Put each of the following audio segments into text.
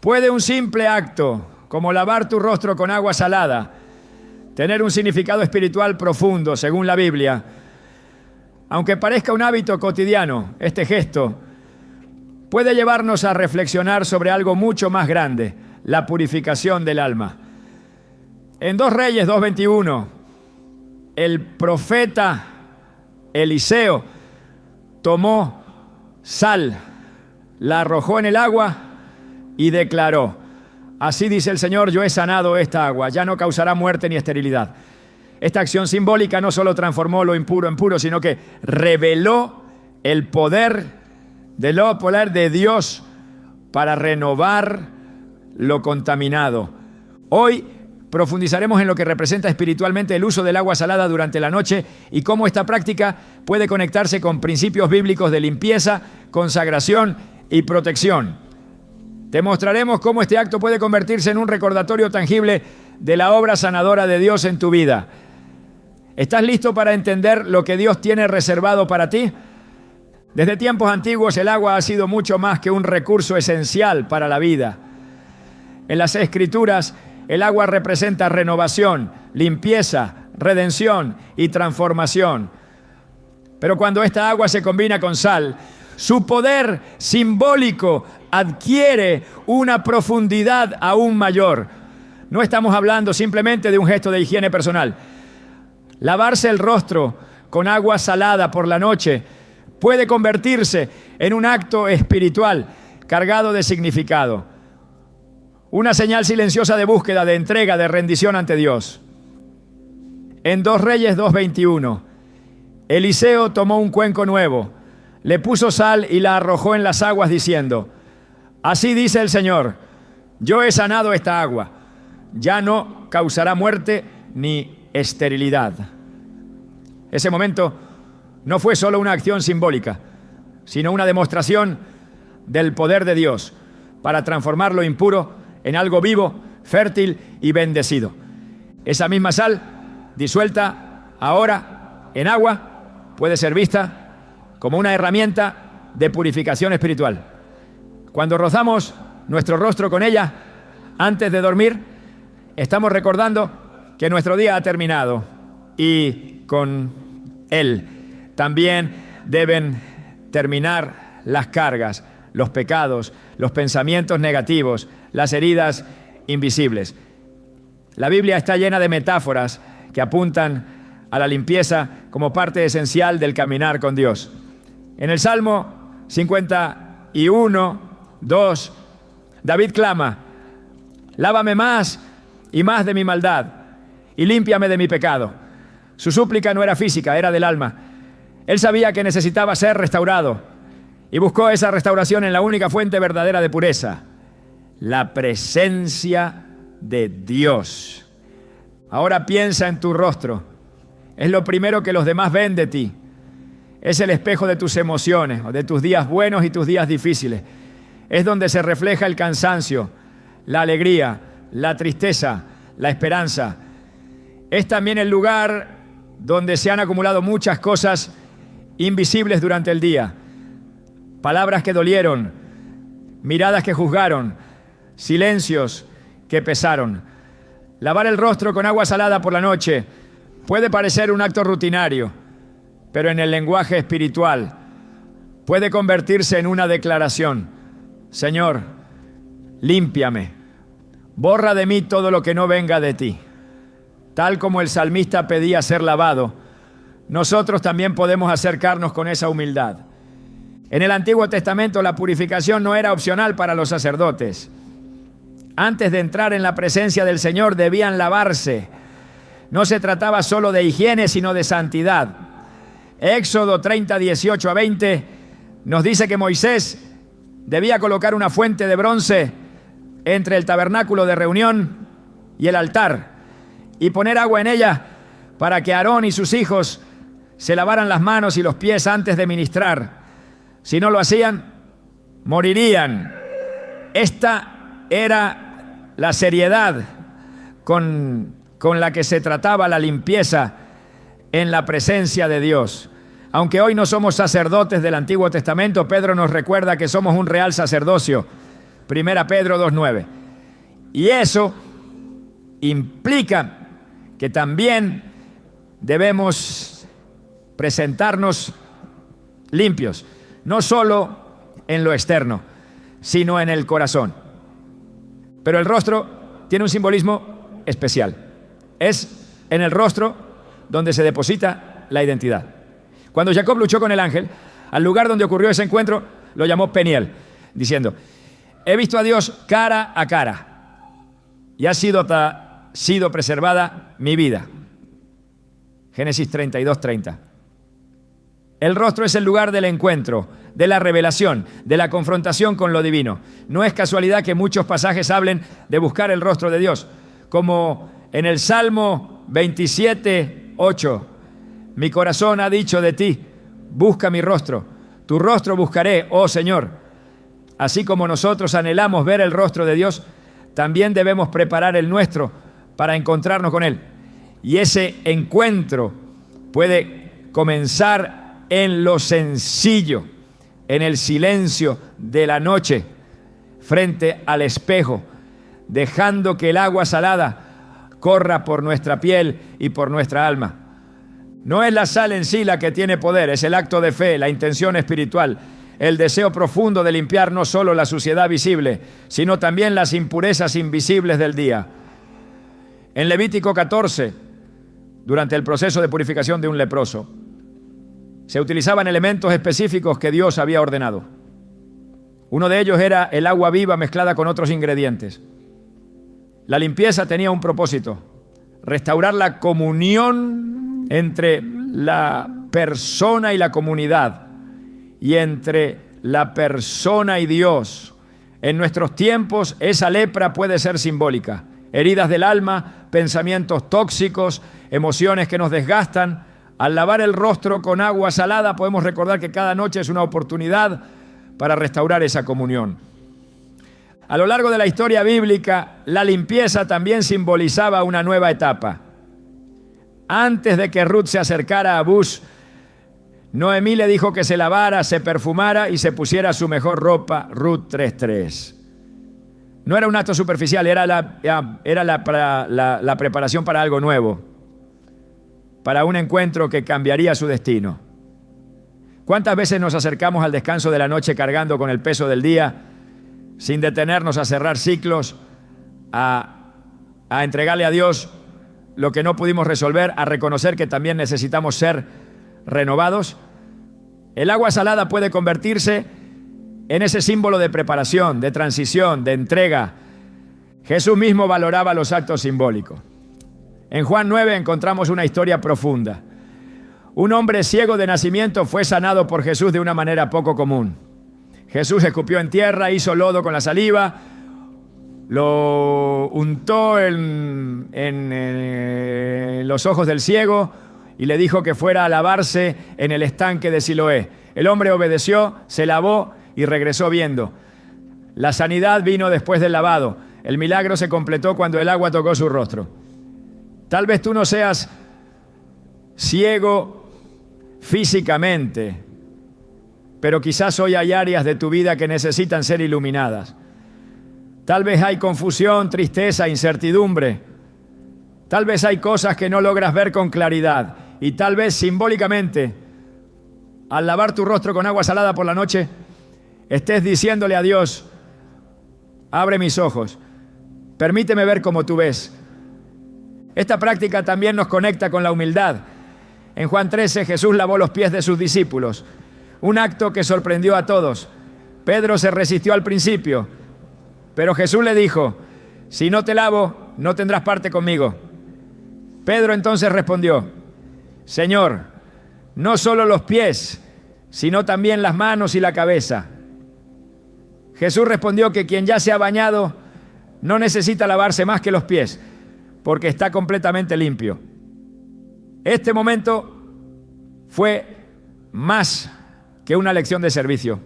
¿Puede un simple acto, como lavar tu rostro con agua salada, tener un significado espiritual profundo, según la Biblia? Aunque parezca un hábito cotidiano, este gesto puede llevarnos a reflexionar sobre algo mucho más grande, la purificación del alma. En 2 Reyes 2:21, el profeta Eliseo tomó sal, la arrojó en el agua y declaró: así dice el Señor, yo he sanado esta agua, ya no causará muerte ni esterilidad. Esta acción simbólica no solo transformó lo impuro en puro, sino que reveló el poder de Dios para renovar lo contaminado. Hoy profundizaremos en lo que representa espiritualmente el uso del agua salada durante la noche y cómo esta práctica puede conectarse con principios bíblicos de limpieza, consagración y protección. Te mostraremos cómo este acto puede convertirse en un recordatorio tangible de la obra sanadora de Dios en tu vida. ¿Estás listo para entender lo que Dios tiene reservado para ti? Desde tiempos antiguos el agua ha sido mucho más que un recurso esencial para la vida. En las Escrituras, el agua representa renovación, limpieza, redención y transformación. Pero cuando esta agua se combina con sal, su poder simbólico adquiere una profundidad aún mayor. No estamos hablando simplemente de un gesto de higiene personal. Lavarse el rostro con agua salada por la noche puede convertirse en un acto espiritual cargado de significado. Una señal silenciosa de búsqueda, de entrega, de rendición ante Dios. En 2 Reyes 2:21, Eliseo tomó un cuenco nuevo, le puso sal y la arrojó en las aguas diciendo: así dice el Señor, yo he sanado esta agua, ya no causará muerte ni esterilidad. Ese momento no fue solo una acción simbólica, sino una demostración del poder de Dios para transformar lo impuro en algo vivo, fértil y bendecido. Esa misma sal, disuelta ahora en agua, puede ser vista como una herramienta de purificación espiritual. Cuando rozamos nuestro rostro con ella antes de dormir, estamos recordando que nuestro día ha terminado y con él también deben terminar las cargas, los pecados, los pensamientos negativos, las heridas invisibles. La Biblia está llena de metáforas que apuntan a la limpieza como parte esencial del caminar con Dios. En el Salmo 51:2, David clama: lávame más y más de mi maldad y límpiame de mi pecado. Su súplica no era física, era del alma. Él sabía que necesitaba ser restaurado y buscó esa restauración en la única fuente verdadera de pureza: la presencia de Dios. Ahora piensa en tu rostro. Es lo primero que los demás ven de ti. Es el espejo de tus emociones, de tus días buenos y tus días difíciles. Es donde se refleja el cansancio, la alegría, la tristeza, la esperanza. Es también el lugar donde se han acumulado muchas cosas invisibles durante el día. Palabras que dolieron, miradas que juzgaron, silencios que pesaron. Lavar el rostro con agua salada por la noche puede parecer un acto rutinario, pero en el lenguaje espiritual puede convertirse en una declaración: Señor, límpiame, borra de mí todo lo que no venga de ti. Tal como el salmista pedía ser lavado, nosotros también podemos acercarnos con esa humildad. En el Antiguo Testamento la purificación no era opcional para los sacerdotes. Antes de entrar en la presencia del Señor debían lavarse. No se trataba solo de higiene, sino de santidad. Éxodo 30, 18 a 20 nos dice que Moisés debía colocar una fuente de bronce entre el tabernáculo de reunión y el altar y poner agua en ella para que Aarón y sus hijos se lavaran las manos y los pies antes de ministrar. Si no lo hacían, morirían. Esta era la seriedad con la que se trataba la limpieza en la presencia de Dios. Aunque hoy no somos sacerdotes del Antiguo Testamento, Pedro nos recuerda que somos un real sacerdocio, Primera Pedro 2:9. Y eso implica que también debemos presentarnos limpios, no solo en lo externo, sino en el corazón. Pero el rostro tiene un simbolismo especial. Es en el rostro donde se deposita la identidad. Cuando Jacob luchó con el ángel, al lugar donde ocurrió ese encuentro lo llamó Peniel, diciendo: he visto a Dios cara a cara y ha sido preservada mi vida. Génesis 32:30. El rostro es el lugar del encuentro, de la revelación, de la confrontación con lo divino. No es casualidad que muchos pasajes hablen de buscar el rostro de Dios, como en el Salmo 27:8. Mi corazón ha dicho de ti, busca mi rostro. Tu rostro buscaré, oh Señor. Así como nosotros anhelamos ver el rostro de Dios, también debemos preparar el nuestro para encontrarnos con Él. Y ese encuentro puede comenzar en lo sencillo, en el silencio de la noche, frente al espejo, dejando que el agua salada corra por nuestra piel y por nuestra alma. No es la sal en sí la que tiene poder, es el acto de fe, la intención espiritual, el deseo profundo de limpiar no solo la suciedad visible, sino también las impurezas invisibles del día. En Levítico 14, durante el proceso de purificación de un leproso, se utilizaban elementos específicos que Dios había ordenado. Uno de ellos era el agua viva mezclada con otros ingredientes. La limpieza tenía un propósito: restaurar la comunión entre la persona y la comunidad, y entre la persona y Dios. En nuestros tiempos, esa lepra puede ser simbólica. Heridas del alma, pensamientos tóxicos, emociones que nos desgastan. Al lavar el rostro con agua salada, podemos recordar que cada noche es una oportunidad para restaurar esa comunión. A lo largo de la historia bíblica, la limpieza también simbolizaba una nueva etapa. Antes de que Ruth se acercara a Booz, Noemí le dijo que se lavara, se perfumara y se pusiera su mejor ropa. Ruth 3:3. No era un acto superficial, era la preparación para algo nuevo, para un encuentro que cambiaría su destino. ¿Cuántas veces nos acercamos al descanso de la noche cargando con el peso del día, sin detenernos a cerrar ciclos, a entregarle a Dios lo que no pudimos resolver, a reconocer que también necesitamos ser renovados? El agua salada puede convertirse en ese símbolo de preparación, de transición, de entrega. Jesús mismo valoraba los actos simbólicos. En Juan 9 encontramos una historia profunda. Un hombre ciego de nacimiento fue sanado por Jesús de una manera poco común. Jesús escupió en tierra, hizo lodo con la saliva, lo untó en los ojos del ciego y le dijo que fuera a lavarse en el estanque de Siloé. El hombre obedeció, se lavó y regresó viendo. La sanidad vino después del lavado. El milagro se completó cuando el agua tocó su rostro. Tal vez tú no seas ciego físicamente, pero quizás hoy hay áreas de tu vida que necesitan ser iluminadas. Tal vez hay confusión, tristeza, incertidumbre. Tal vez hay cosas que no logras ver con claridad. Y tal vez simbólicamente, al lavar tu rostro con agua salada por la noche, estés diciéndole a Dios: abre mis ojos, permíteme ver como tú ves. Esta práctica también nos conecta con la humildad. En Juan 13, Jesús lavó los pies de sus discípulos, un acto que sorprendió a todos. Pedro se resistió al principio, pero Jesús le dijo: si no te lavo, no tendrás parte conmigo. Pedro entonces respondió: Señor, no solo los pies, sino también las manos y la cabeza. Jesús respondió que quien ya se ha bañado no necesita lavarse más que los pies, porque está completamente limpio. Este momento fue más que una lección de servicio.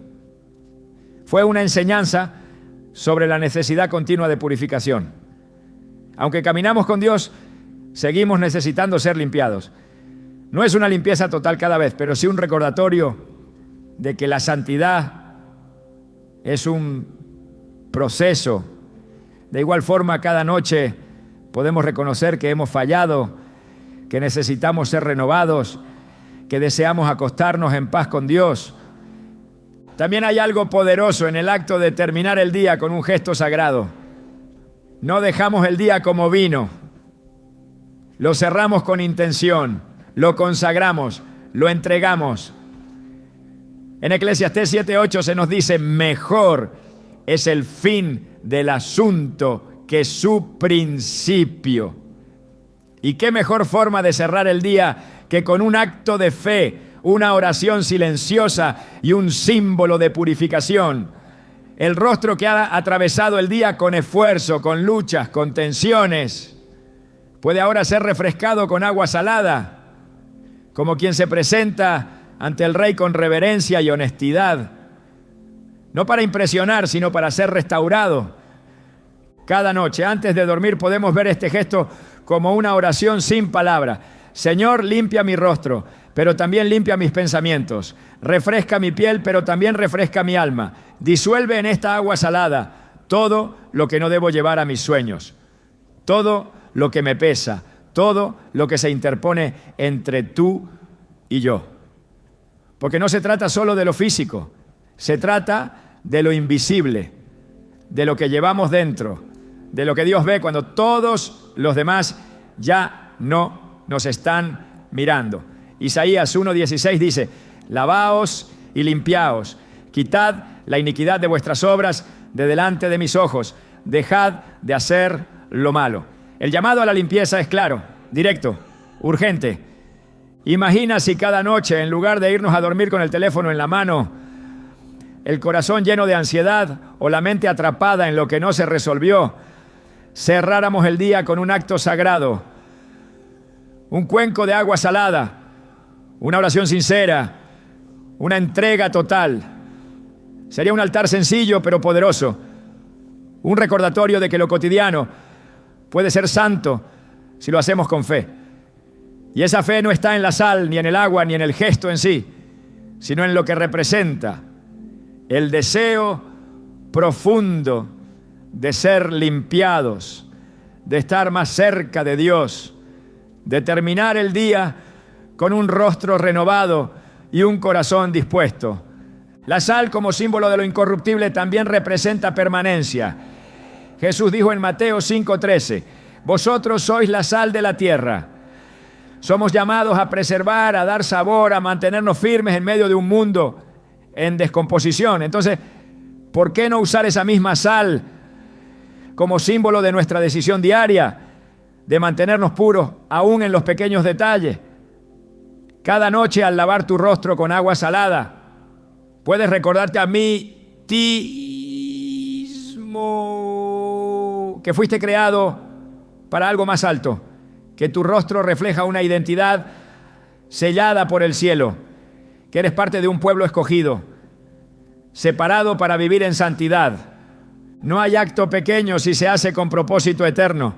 Fue una enseñanza sobre la necesidad continua de purificación. Aunque caminamos con Dios, seguimos necesitando ser limpiados. No es una limpieza total cada vez, pero sí un recordatorio de que la santidad es un proceso. De igual forma, cada noche podemos reconocer que hemos fallado, que necesitamos ser renovados, que deseamos acostarnos en paz con Dios. También hay algo poderoso en el acto de terminar el día con un gesto sagrado. No dejamos el día como vino. Lo cerramos con intención, lo consagramos, lo entregamos. En Eclesiastés 7:8 se nos dice: mejor es el fin del asunto que su principio. ¿Y qué mejor forma de cerrar el día que con un acto de fe, una oración silenciosa y un símbolo de purificación? El rostro que ha atravesado el día con esfuerzo, con luchas, con tensiones, puede ahora ser refrescado con agua salada, como quien se presenta ante el Rey con reverencia y honestidad, no para impresionar, sino para ser restaurado. Cada noche, antes de dormir, podemos ver este gesto como una oración sin palabra. Señor, limpia mi rostro, pero también limpia mis pensamientos. Refresca mi piel, pero también refresca mi alma. Disuelve en esta agua salada todo lo que no debo llevar a mis sueños, todo lo que me pesa, todo lo que se interpone entre tú y yo. Porque no se trata solo de lo físico, se trata de lo invisible, de lo que llevamos dentro, de lo que Dios ve cuando todos los demás ya no nos están mirando. Isaías 1:16 dice: lavaos y limpiaos, quitad la iniquidad de vuestras obras de delante de mis ojos, dejad de hacer lo malo. El llamado a la limpieza es claro, directo, urgente. Imagina si cada noche, en lugar de irnos a dormir con el teléfono en la mano, el corazón lleno de ansiedad o la mente atrapada en lo que no se resolvió, cerráramos el día con un acto sagrado, un cuenco de agua salada, una oración sincera, una entrega total. Sería un altar sencillo pero poderoso, un recordatorio de que lo cotidiano puede ser santo si lo hacemos con fe. Y esa fe no está en la sal, ni en el agua, ni en el gesto en sí, sino en lo que representa el deseo profundo de ser limpiados, de estar más cerca de Dios, de terminar el día con un rostro renovado y un corazón dispuesto. La sal, como símbolo de lo incorruptible, también representa permanencia. Jesús dijo en Mateo 5:13: vosotros sois la sal de la tierra. Somos llamados a preservar, a dar sabor, a mantenernos firmes en medio de un mundo en descomposición. Entonces, ¿por qué no usar esa misma sal como símbolo de nuestra decisión diaria de mantenernos puros, aún en los pequeños detalles? Cada noche, al lavar tu rostro con agua salada, puedes recordarte a ti mismo que fuiste creado para algo más alto, que tu rostro refleja una identidad sellada por el cielo, que eres parte de un pueblo escogido, separado para vivir en santidad. No hay acto pequeño si se hace con propósito eterno.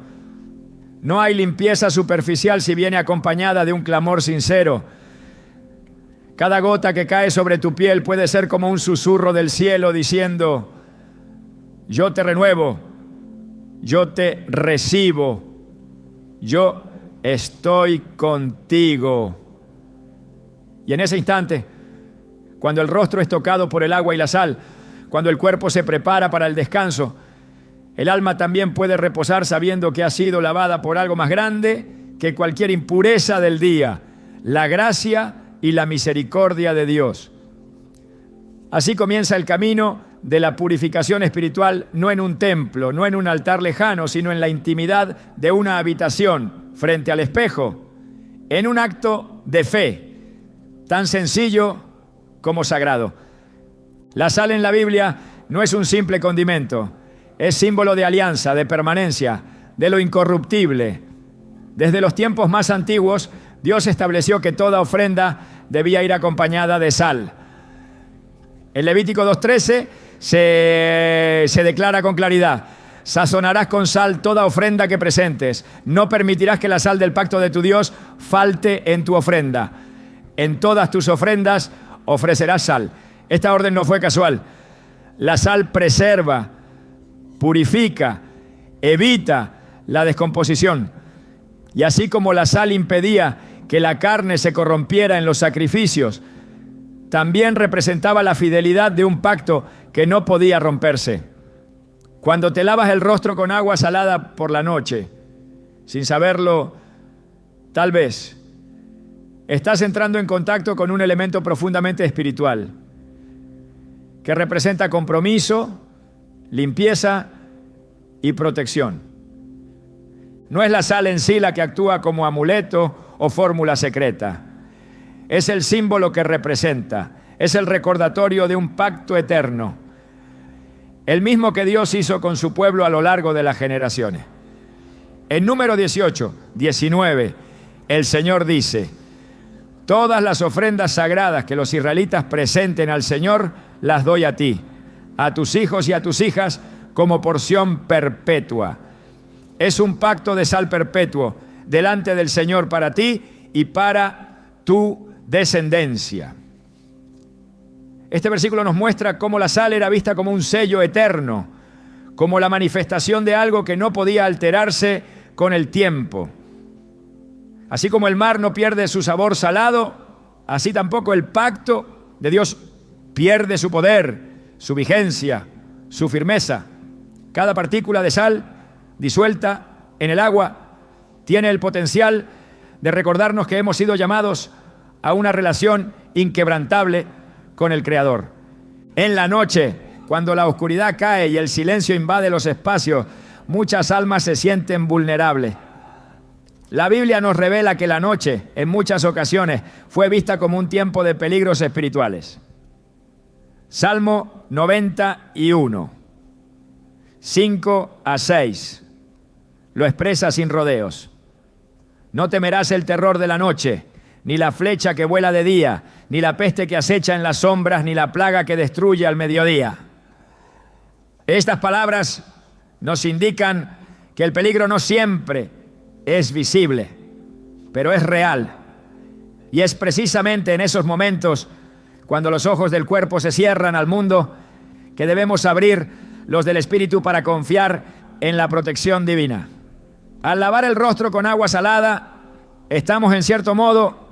No hay limpieza superficial si viene acompañada de un clamor sincero. Cada gota que cae sobre tu piel puede ser como un susurro del cielo diciendo: yo te renuevo, yo te recibo, yo estoy contigo. Y en ese instante, cuando el rostro es tocado por el agua y la sal, cuando el cuerpo se prepara para el descanso, el alma también puede reposar sabiendo que ha sido lavada por algo más grande que cualquier impureza del día: la gracia y la misericordia de Dios. Así comienza el camino de la purificación espiritual, no en un templo, no en un altar lejano, sino en la intimidad de una habitación, frente al espejo, en un acto de fe, tan sencillo como sagrado. La sal en la Biblia no es un simple condimento, es símbolo de alianza, de permanencia, de lo incorruptible. Desde los tiempos más antiguos, Dios estableció que toda ofrenda debía ir acompañada de sal. En Levítico 2:13 se declara con claridad: sazonarás con sal toda ofrenda que presentes. No permitirás que la sal del pacto de tu Dios falte en tu ofrenda. En todas tus ofrendas ofrecerás sal. Esta orden no fue casual. La sal preserva, purifica, evita la descomposición. Y así como la sal impedía que la carne se corrompiera en los sacrificios, también representaba la fidelidad de un pacto que no podía romperse. Cuando te lavas el rostro con agua salada por la noche, sin saberlo, tal vez, estás entrando en contacto con un elemento profundamente espiritual, que representa compromiso, limpieza y protección. No es la sal en sí la que actúa como amuleto o fórmula secreta. Es el símbolo que representa, es el recordatorio de un pacto eterno, el mismo que Dios hizo con su pueblo a lo largo de las generaciones. En Número 18, 19, el Señor dice: todas las ofrendas sagradas que los israelitas presenten al Señor, las doy a ti, a tus hijos y a tus hijas, como porción perpetua. Es un pacto de sal perpetuo delante del Señor para ti y para tu descendencia. Este versículo nos muestra cómo la sal era vista como un sello eterno, como la manifestación de algo que no podía alterarse con el tiempo. Así como el mar no pierde su sabor salado, así tampoco el pacto de Dios pierde su poder, su vigencia, su firmeza. Cada partícula de sal disuelta en el agua tiene el potencial de recordarnos que hemos sido llamados a una relación inquebrantable con el Creador. En la noche, cuando la oscuridad cae y el silencio invade los espacios, muchas almas se sienten vulnerables. La Biblia nos revela que la noche, en muchas ocasiones, fue vista como un tiempo de peligros espirituales. Salmo 91, 5 a 6, lo expresa sin rodeos. No temerás el terror de la noche, ni la flecha que vuela de día, ni la peste que acecha en las sombras, ni la plaga que destruye al mediodía. Estas palabras nos indican que el peligro no siempre es visible, pero es real. Y es precisamente en esos momentos, cuando los ojos del cuerpo se cierran al mundo, que debemos abrir los del espíritu para confiar en la protección divina. Al lavar el rostro con agua salada, estamos en cierto modo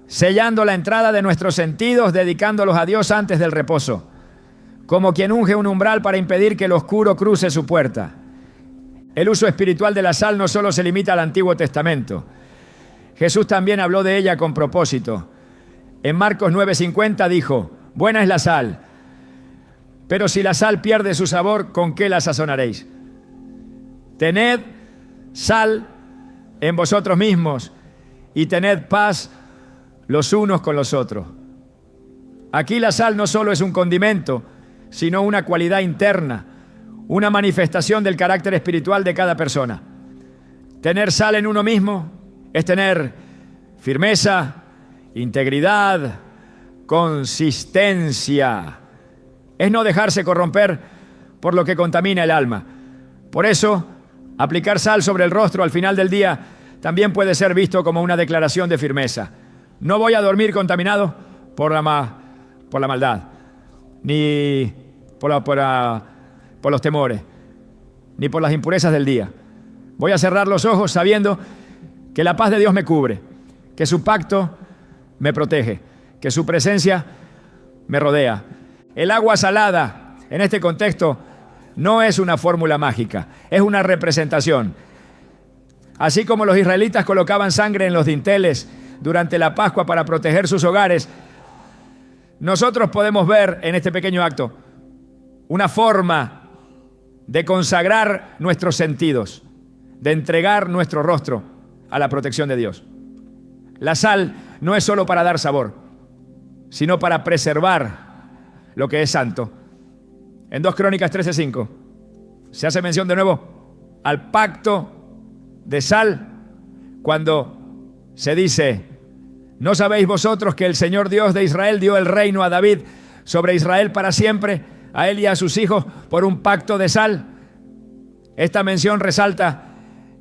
sellando la entrada de nuestros sentidos, dedicándolos a Dios antes del reposo, como quien unge un umbral para impedir que el oscuro cruce su puerta. El uso espiritual de la sal no solo se limita al Antiguo Testamento. Jesús también habló de ella con propósito. En Marcos 9:50 dijo: buena es la sal, pero si la sal pierde su sabor, ¿con qué la sazonaréis? Tened sal en vosotros mismos y tened paz los unos con los otros. Aquí la sal no solo es un condimento, sino una cualidad interna, una manifestación del carácter espiritual de cada persona. Tener sal en uno mismo es tener firmeza, integridad, consistencia. Es no dejarse corromper por lo que contamina el alma. Por eso, aplicar sal sobre el rostro al final del día también puede ser visto como una declaración de firmeza. No voy a dormir contaminado por la maldad, ni por los temores, ni por las impurezas del día. Voy a cerrar los ojos sabiendo que la paz de Dios me cubre, que su pacto me protege, que su presencia me rodea. El agua salada, en este contexto, no es una fórmula mágica, es una representación. Así como los israelitas colocaban sangre en los dinteles durante la Pascua para proteger sus hogares, nosotros podemos ver en este pequeño acto una forma de consagrar nuestros sentidos, de entregar nuestro rostro a la protección de Dios. La sal no es solo para dar sabor, sino para preservar lo que es santo. En 2 Crónicas 13:5 se hace mención de nuevo al pacto de sal cuando se dice: ¿no sabéis vosotros que el Señor Dios de Israel dio el reino a David sobre Israel para siempre, a él y a sus hijos, por un pacto de sal? Esta mención resalta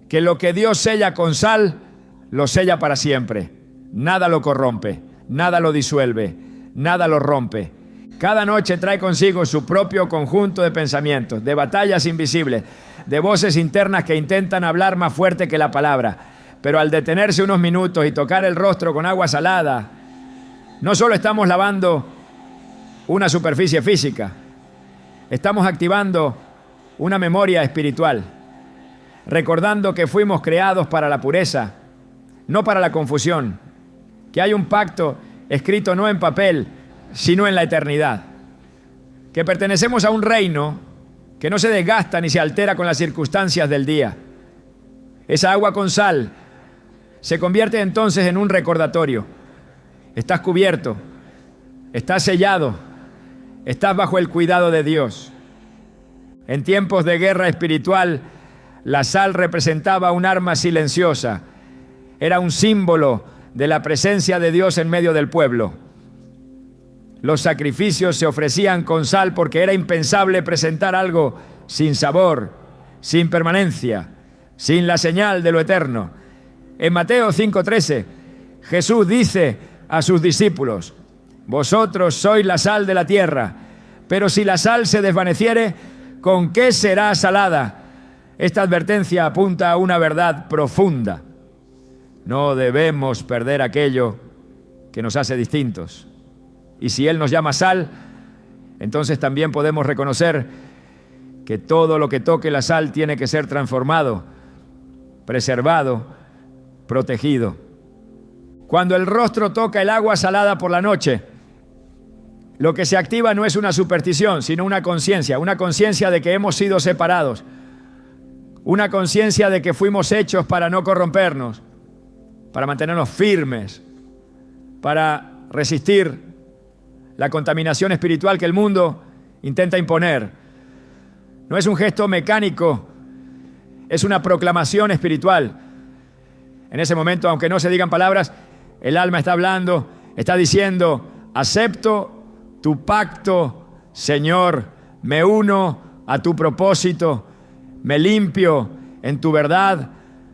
que lo que Dios sella con sal, lo sella para siempre. Nada lo corrompe, nada lo disuelve, nada lo rompe. Cada noche trae consigo su propio conjunto de pensamientos, de batallas invisibles, de voces internas que intentan hablar más fuerte que la palabra. Pero al detenerse unos minutos y tocar el rostro con agua salada, no solo estamos lavando una superficie física, estamos activando una memoria espiritual, recordando que fuimos creados para la pureza, no para la confusión, que hay un pacto escrito no en papel, sino en la eternidad, que pertenecemos a un reino que no se desgasta ni se altera con las circunstancias del día. Esa agua con sal se convierte entonces en un recordatorio. Estás cubierto, estás sellado, estás bajo el cuidado de Dios. En tiempos de guerra espiritual, la sal representaba un arma silenciosa. Era un símbolo de la presencia de Dios en medio del pueblo. Los sacrificios se ofrecían con sal porque era impensable presentar algo sin sabor, sin permanencia, sin la señal de lo eterno. En Mateo 5:13, Jesús dice a sus discípulos: vosotros sois la sal de la tierra, pero si la sal se desvaneciere, ¿con qué será salada? Esta advertencia apunta a una verdad profunda. No debemos perder aquello que nos hace distintos. Y si Él nos llama sal, entonces también podemos reconocer que todo lo que toque la sal tiene que ser transformado, preservado, protegido. Cuando el rostro toca el agua salada por la noche, lo que se activa no es una superstición, sino una conciencia de que hemos sido separados, una conciencia de que fuimos hechos para no corrompernos, para mantenernos firmes, para resistir la contaminación espiritual que el mundo intenta imponer. No es un gesto mecánico, es una proclamación espiritual. En ese momento, aunque no se digan palabras, el alma está hablando, está diciendo: acepto tu pacto, Señor, me uno a tu propósito, me limpio en tu verdad,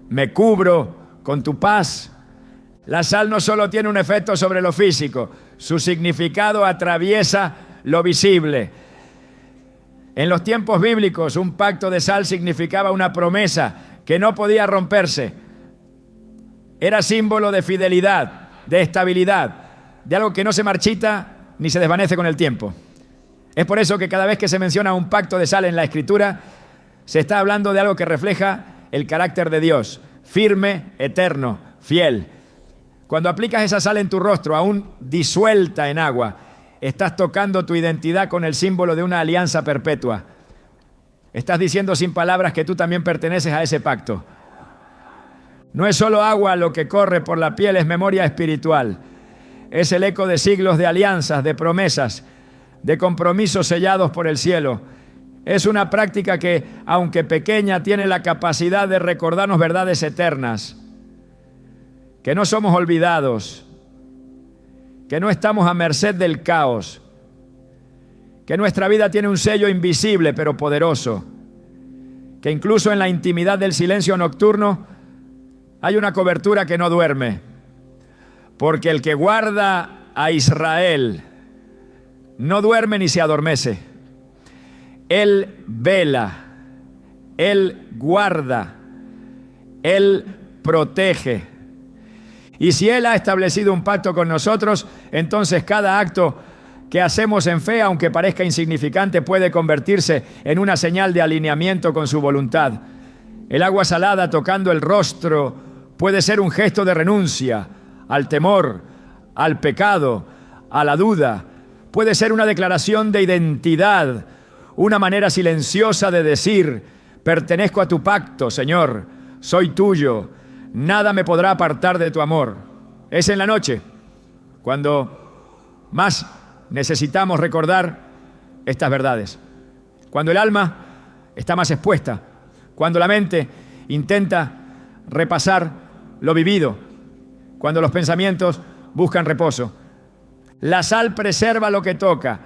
me cubro con tu paz. La sal no solo tiene un efecto sobre lo físico, su significado atraviesa lo visible. En los tiempos bíblicos, un pacto de sal significaba una promesa que no podía romperse. Era símbolo de fidelidad, de estabilidad, de algo que no se marchita ni se desvanece con el tiempo. Es por eso que cada vez que se menciona un pacto de sal en la Escritura, se está hablando de algo que refleja el carácter de Dios, firme, eterno, fiel. Cuando aplicas esa sal en tu rostro, aún disuelta en agua, estás tocando tu identidad con el símbolo de una alianza perpetua. Estás diciendo sin palabras que tú también perteneces a ese pacto. No es solo agua lo que corre por la piel, es memoria espiritual. Es el eco de siglos de alianzas, de promesas, de compromisos sellados por el cielo. Es una práctica que, aunque pequeña, tiene la capacidad de recordarnos verdades eternas. Que no somos olvidados, que no estamos a merced del caos, que nuestra vida tiene un sello invisible pero poderoso, que incluso en la intimidad del silencio nocturno hay una cobertura que no duerme, porque el que guarda a Israel no duerme ni se adormece. Él vela, Él guarda, Él protege. Y si Él ha establecido un pacto con nosotros, entonces cada acto que hacemos en fe, aunque parezca insignificante, puede convertirse en una señal de alineamiento con su voluntad. El agua salada tocando el rostro puede ser un gesto de renuncia al temor, al pecado, a la duda. Puede ser una declaración de identidad, una manera silenciosa de decir: pertenezco a tu pacto, Señor, soy tuyo. Nada me podrá apartar de tu amor. Es en la noche cuando más necesitamos recordar estas verdades. Cuando el alma está más expuesta. Cuando la mente intenta repasar lo vivido. Cuando los pensamientos buscan reposo. La sal preserva lo que toca.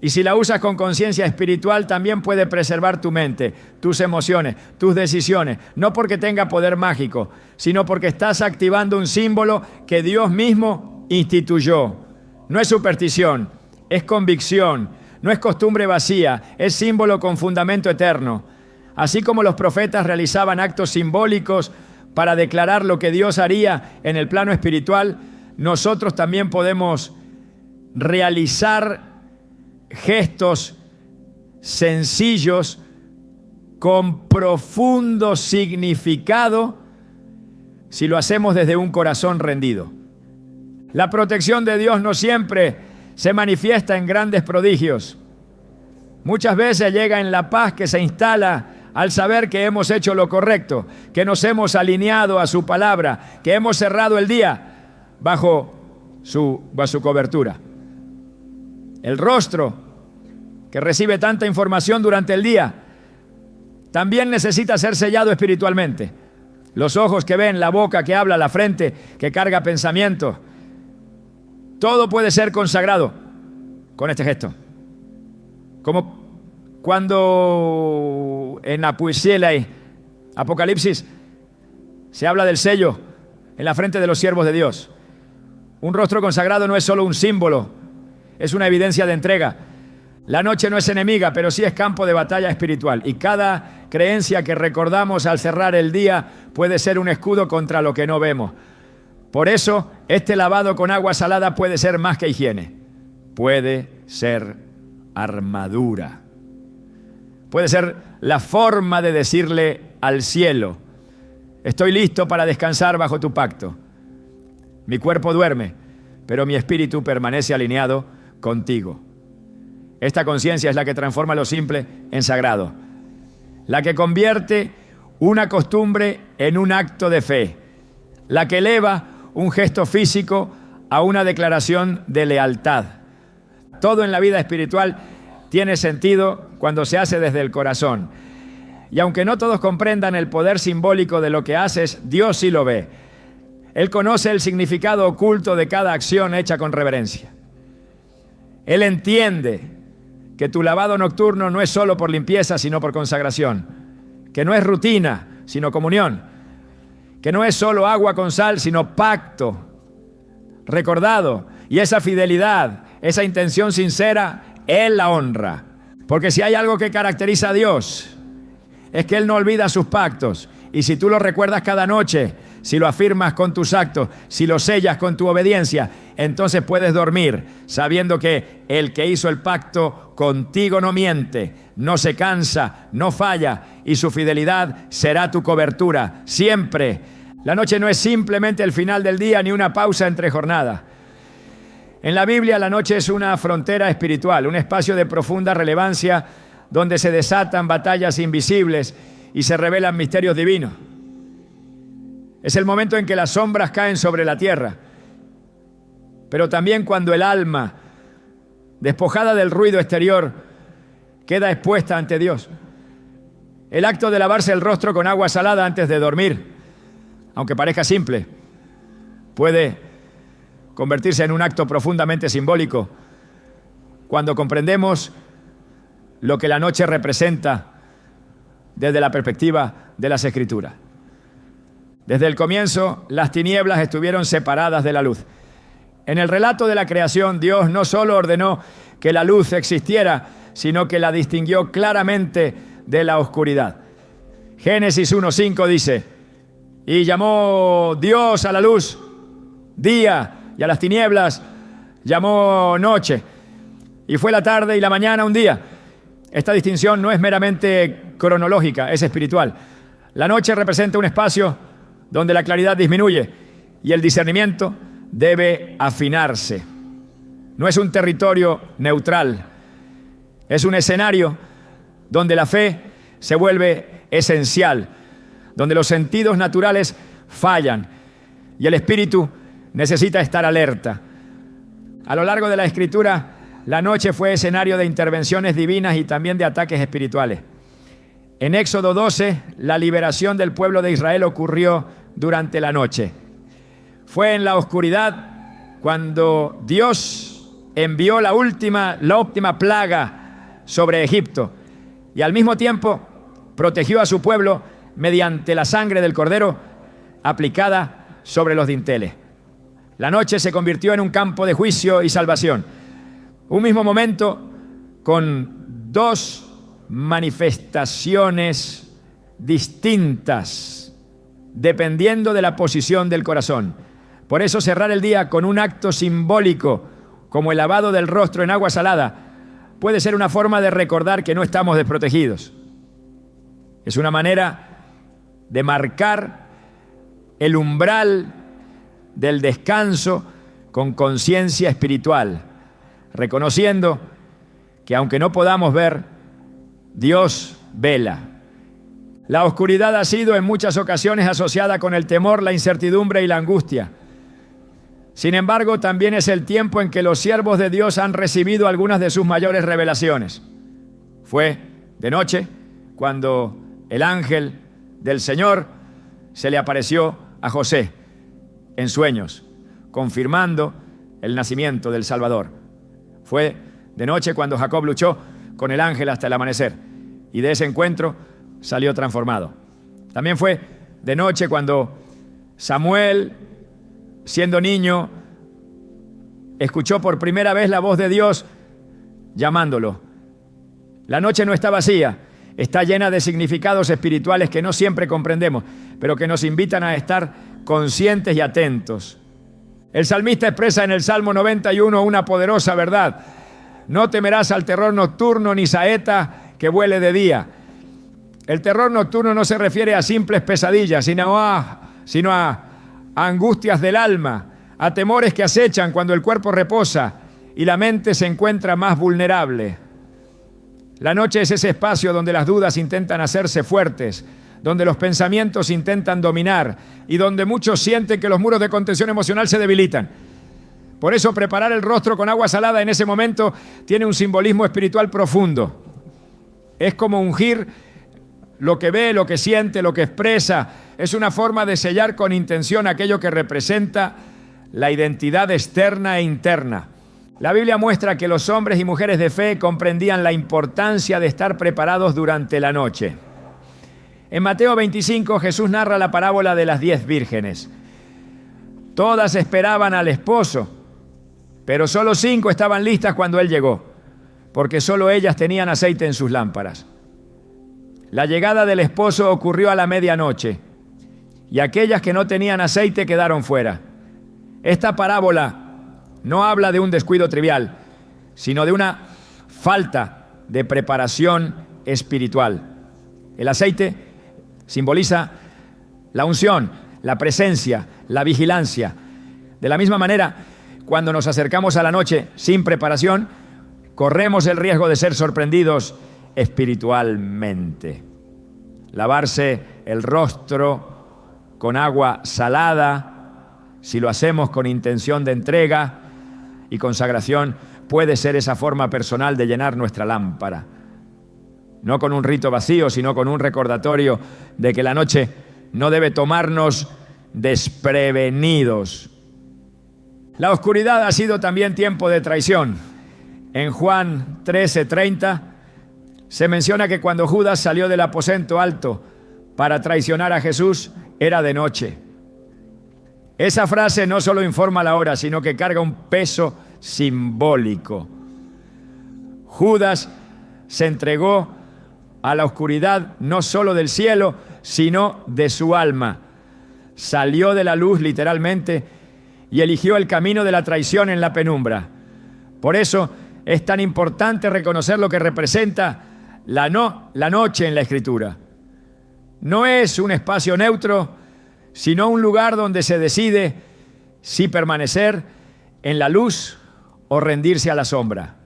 Y si la usas con conciencia espiritual, también puede preservar tu mente, tus emociones, tus decisiones. No porque tenga poder mágico, sino porque estás activando un símbolo que Dios mismo instituyó. No es superstición, es convicción, no es costumbre vacía, es símbolo con fundamento eterno. Así como los profetas realizaban actos simbólicos para declarar lo que Dios haría en el plano espiritual, nosotros también podemos realizar gestos sencillos con profundo significado si lo hacemos desde un corazón rendido. La protección de Dios no siempre se manifiesta en grandes prodigios. Muchas veces llega en la paz que se instala al saber que hemos hecho lo correcto, que nos hemos alineado a su palabra, que hemos cerrado el día bajo su cobertura. El rostro que recibe tanta información durante el día también necesita ser sellado espiritualmente. Los ojos que ven, la boca que habla, la frente que carga pensamientos, todo puede ser consagrado con este gesto. Como cuando en la Apocalipsis se habla del sello en la frente de los siervos de Dios. Un rostro consagrado no es solo un símbolo, es una evidencia de entrega. La noche no es enemiga, pero sí es campo de batalla espiritual. Y cada creencia que recordamos al cerrar el día puede ser un escudo contra lo que no vemos. Por eso, este lavado con agua salada puede ser más que higiene. Puede ser armadura. Puede ser la forma de decirle al cielo: estoy listo para descansar bajo tu pacto. Mi cuerpo duerme, pero mi espíritu permanece alineado contigo. Esta conciencia es la que transforma lo simple en sagrado, la que convierte una costumbre en un acto de fe, la que eleva un gesto físico a una declaración de lealtad. Todo en la vida espiritual tiene sentido cuando se hace desde el corazón. Y aunque no todos comprendan el poder simbólico de lo que haces, Dios sí lo ve. Él conoce el significado oculto de cada acción hecha con reverencia. Él entiende que tu lavado nocturno no es solo por limpieza, sino por consagración, que no es rutina, sino comunión, que no es solo agua con sal, sino pacto recordado. Y esa fidelidad, esa intención sincera, Él la honra. Porque si hay algo que caracteriza a Dios, es que Él no olvida sus pactos. Y si tú lo recuerdas cada noche, si lo afirmas con tus actos, si lo sellas con tu obediencia, entonces puedes dormir sabiendo que el que hizo el pacto contigo no miente, no se cansa, no falla, y su fidelidad será tu cobertura siempre. La noche no es simplemente el final del día ni una pausa entre jornadas. En la Biblia, la noche es una frontera espiritual, un espacio de profunda relevancia donde se desatan batallas invisibles y se revelan misterios divinos. Es el momento en que las sombras caen sobre la tierra, pero también cuando el alma, despojada del ruido exterior, queda expuesta ante Dios. El acto de lavarse el rostro con agua salada antes de dormir, aunque parezca simple, puede convertirse en un acto profundamente simbólico cuando comprendemos lo que la noche representa desde la perspectiva de las Escrituras. Desde el comienzo, las tinieblas estuvieron separadas de la luz. En el relato de la creación, Dios no solo ordenó que la luz existiera, sino que la distinguió claramente de la oscuridad. Génesis 1:5 dice: y llamó Dios a la luz día, y a las tinieblas llamó noche. Y fue la tarde y la mañana un día. Esta distinción no es meramente cronológica, es espiritual. La noche representa un espacio donde la claridad disminuye y el discernimiento debe afinarse. No es un territorio neutral, es un escenario donde la fe se vuelve esencial, donde los sentidos naturales fallan y el espíritu necesita estar alerta. A lo largo de la Escritura, la noche fue escenario de intervenciones divinas y también de ataques espirituales. En Éxodo 12, la liberación del pueblo de Israel ocurrió durante la noche. Fue en la oscuridad cuando Dios envió la última plaga sobre Egipto y al mismo tiempo protegió a su pueblo mediante la sangre del cordero aplicada sobre los dinteles. La noche se convirtió en un campo de juicio y salvación. Un mismo momento con dos manifestaciones distintas, dependiendo de la posición del corazón. Por eso cerrar el día con un acto simbólico, como el lavado del rostro en agua salada, puede ser una forma de recordar que no estamos desprotegidos. Es una manera de marcar el umbral del descanso con conciencia espiritual, reconociendo que aunque no podamos ver, Dios vela. La oscuridad ha sido en muchas ocasiones asociada con el temor, la incertidumbre y la angustia. Sin embargo, también es el tiempo en que los siervos de Dios han recibido algunas de sus mayores revelaciones. Fue de noche cuando el ángel del Señor se le apareció a José en sueños, confirmando el nacimiento del Salvador. Fue de noche cuando Jacob luchó con el ángel hasta el amanecer, y de ese encuentro salió transformado. También fue de noche cuando Samuel, siendo niño, escuchó por primera vez la voz de Dios llamándolo. La noche no está vacía, está llena de significados espirituales que no siempre comprendemos, pero que nos invitan a estar conscientes y atentos. El salmista expresa en el Salmo 91 una poderosa verdad: no temerás al terror nocturno ni saeta que vuele de día. El terror nocturno no se refiere a simples pesadillas, sino a angustias del alma, a temores que acechan cuando el cuerpo reposa y la mente se encuentra más vulnerable. La noche es ese espacio donde las dudas intentan hacerse fuertes, donde los pensamientos intentan dominar y donde muchos sienten que los muros de contención emocional se debilitan. Por eso preparar el rostro con agua salada en ese momento tiene un simbolismo espiritual profundo. Es como ungir lo que ve, lo que siente, lo que expresa. Es una forma de sellar con intención aquello que representa la identidad externa e interna. La Biblia muestra que los hombres y mujeres de fe comprendían la importancia de estar preparados durante la noche. En Mateo 25, Jesús narra la parábola de las 10 vírgenes. Todas esperaban al esposo, pero solo 5 estaban listas cuando él llegó, porque solo ellas tenían aceite en sus lámparas. La llegada del esposo ocurrió a la medianoche, y aquellas que no tenían aceite quedaron fuera. Esta parábola no habla de un descuido trivial, sino de una falta de preparación espiritual. El aceite simboliza la unción, la presencia, la vigilancia. De la misma manera, cuando nos acercamos a la noche sin preparación, corremos el riesgo de ser sorprendidos espiritualmente. Lavarse el rostro con agua salada, si lo hacemos con intención de entrega y consagración, puede ser esa forma personal de llenar nuestra lámpara. No con un rito vacío, sino con un recordatorio de que la noche no debe tomarnos desprevenidos. La oscuridad ha sido también tiempo de traición. En Juan 13:30 se menciona que cuando Judas salió del aposento alto para traicionar a Jesús, era de noche. Esa frase no solo informa la hora, sino que carga un peso simbólico. Judas se entregó a la oscuridad no solo del cielo, sino de su alma. Salió de la luz literalmente y eligió el camino de la traición en la penumbra. Por eso es tan importante reconocer lo que representa la noche en la Escritura. No es un espacio neutro, sino un lugar donde se decide si permanecer en la luz o rendirse a la sombra.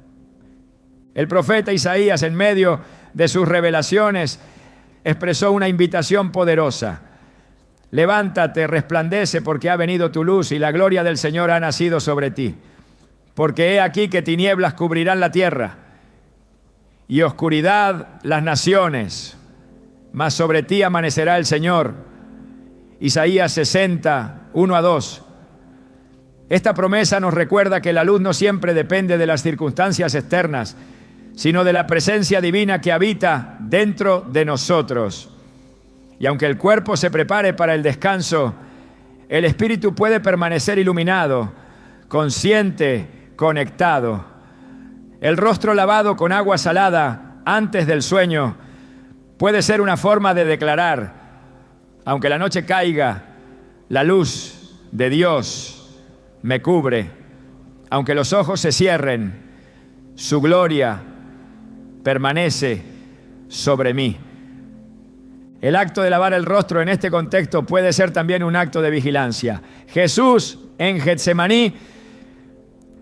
El profeta Isaías, en medio de sus revelaciones, expresó una invitación poderosa. Levántate, resplandece, porque ha venido tu luz y la gloria del Señor ha nacido sobre ti. Porque he aquí que tinieblas cubrirán la tierra y oscuridad las naciones, mas sobre ti amanecerá el Señor. Isaías 60, 1-2. Esta promesa nos recuerda que la luz no siempre depende de las circunstancias externas, sino de la presencia divina que habita dentro de nosotros. Y aunque el cuerpo se prepare para el descanso, el espíritu puede permanecer iluminado, consciente, conectado. El rostro lavado con agua salada antes del sueño puede ser una forma de declarar: aunque la noche caiga, la luz de Dios me cubre. Aunque los ojos se cierren, su gloria permanece sobre mí. El acto de lavar el rostro en este contexto puede ser también un acto de vigilancia. Jesús en Getsemaní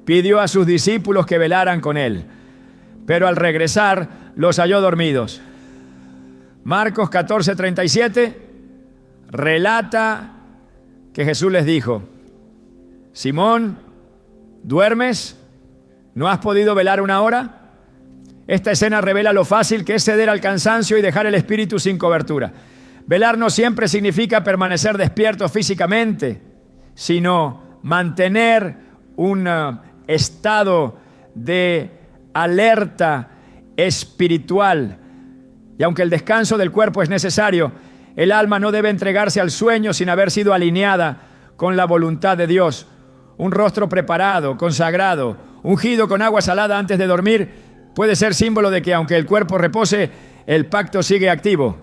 pidió a sus discípulos que velaran con él, pero al regresar los halló dormidos. Marcos 14:37 relata que Jesús les dijo: Simón, ¿duermes? ¿No has podido velar una hora? Esta escena revela lo fácil que es ceder al cansancio y dejar el espíritu sin cobertura. Velar no siempre significa permanecer despierto físicamente, sino mantener un estado de alerta espiritual. Y aunque el descanso del cuerpo es necesario, el alma no debe entregarse al sueño sin haber sido alineada con la voluntad de Dios. Un rostro preparado, consagrado, ungido con agua salada antes de dormir puede ser símbolo de que aunque el cuerpo repose, el pacto sigue activo.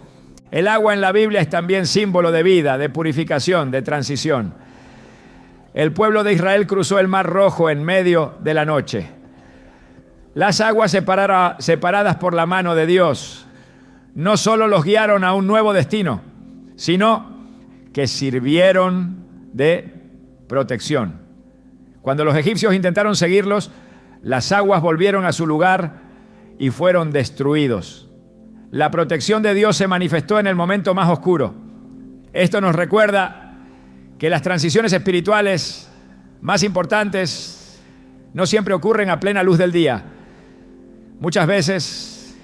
El agua en la Biblia es también símbolo de vida, de purificación, de transición. El pueblo de Israel cruzó el Mar Rojo en medio de la noche. Las aguas separadas por la mano de Dios no solo los guiaron a un nuevo destino, sino que sirvieron de protección. Cuando los egipcios intentaron seguirlos, las aguas volvieron a su lugar y fueron destruidos. La protección de Dios se manifestó en el momento más oscuro. Esto nos recuerda que las transiciones espirituales más importantes no siempre ocurren a plena luz del día. Muchas veces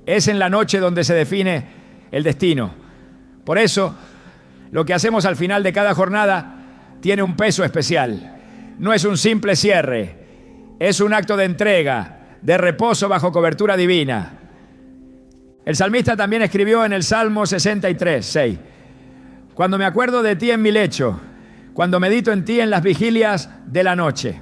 es en la noche donde se define el destino. Por eso, lo que hacemos al final de cada jornada tiene un peso especial. No es un simple cierre, es un acto de entrega, de reposo bajo cobertura divina. El salmista también escribió en el Salmo 63:6: cuando me acuerdo de ti en mi lecho, cuando medito en ti en las vigilias de la noche.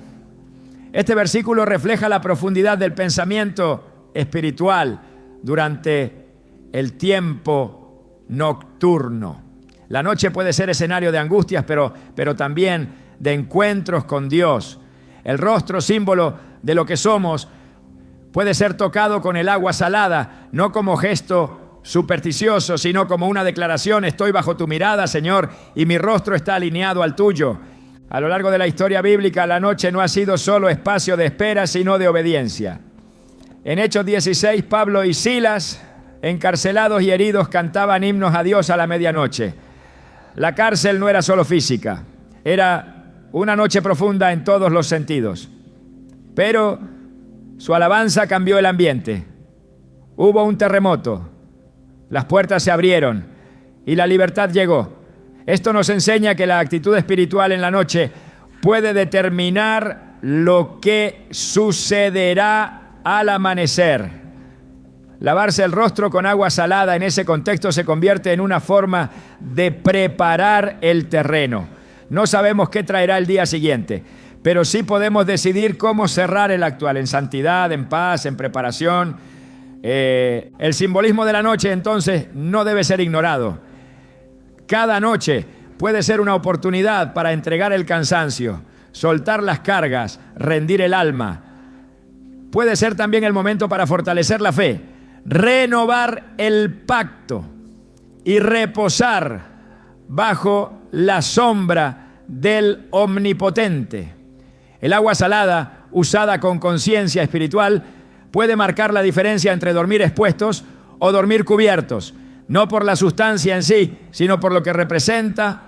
Este versículo refleja la profundidad del pensamiento espiritual durante el tiempo nocturno. La noche puede ser escenario de angustias, pero también de encuentros con Dios. El rostro, símbolo de lo que somos, puede ser tocado con el agua salada, no como gesto supersticioso, sino como una declaración: estoy bajo tu mirada, Señor, y mi rostro está alineado al tuyo. A lo largo de la historia bíblica, la noche no ha sido solo espacio de espera, sino de obediencia. En Hechos 16, Pablo y Silas, encarcelados y heridos, cantaban himnos a Dios a la medianoche. La cárcel no era solo física, era una noche profunda en todos los sentidos. Pero su alabanza cambió el ambiente. Hubo un terremoto, las puertas se abrieron y la libertad llegó. Esto nos enseña que la actitud espiritual en la noche puede determinar lo que sucederá al amanecer. Lavarse el rostro con agua salada en ese contexto se convierte en una forma de preparar el terreno. No sabemos qué traerá el día siguiente, pero sí podemos decidir cómo cerrar el actual, en santidad, en paz, en preparación. El simbolismo de la noche, entonces, no debe ser ignorado. Cada noche puede ser una oportunidad para entregar el cansancio, soltar las cargas, rendir el alma. Puede ser también el momento para fortalecer la fe, renovar el pacto y reposar bajo la sombra del Omnipotente. El agua salada, usada con conciencia espiritual, puede marcar la diferencia entre dormir expuestos o dormir cubiertos, no por la sustancia en sí, sino por lo que representa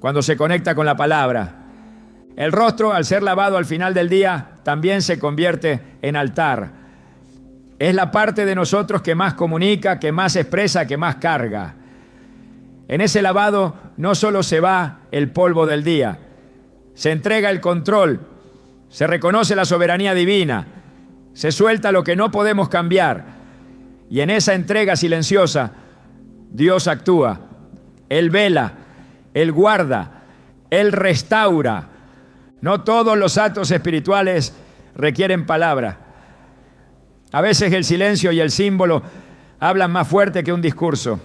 cuando se conecta con la palabra. El rostro, al ser lavado al final del día, también se convierte en altar. Es la parte de nosotros que más comunica, que más expresa, que más carga. En ese lavado no solo se va el polvo del día, se entrega el control, se reconoce la soberanía divina, se suelta lo que no podemos cambiar. Y en esa entrega silenciosa, Dios actúa. Él vela, Él guarda, Él restaura. No todos los actos espirituales requieren palabra. A veces el silencio y el símbolo hablan más fuerte que un discurso.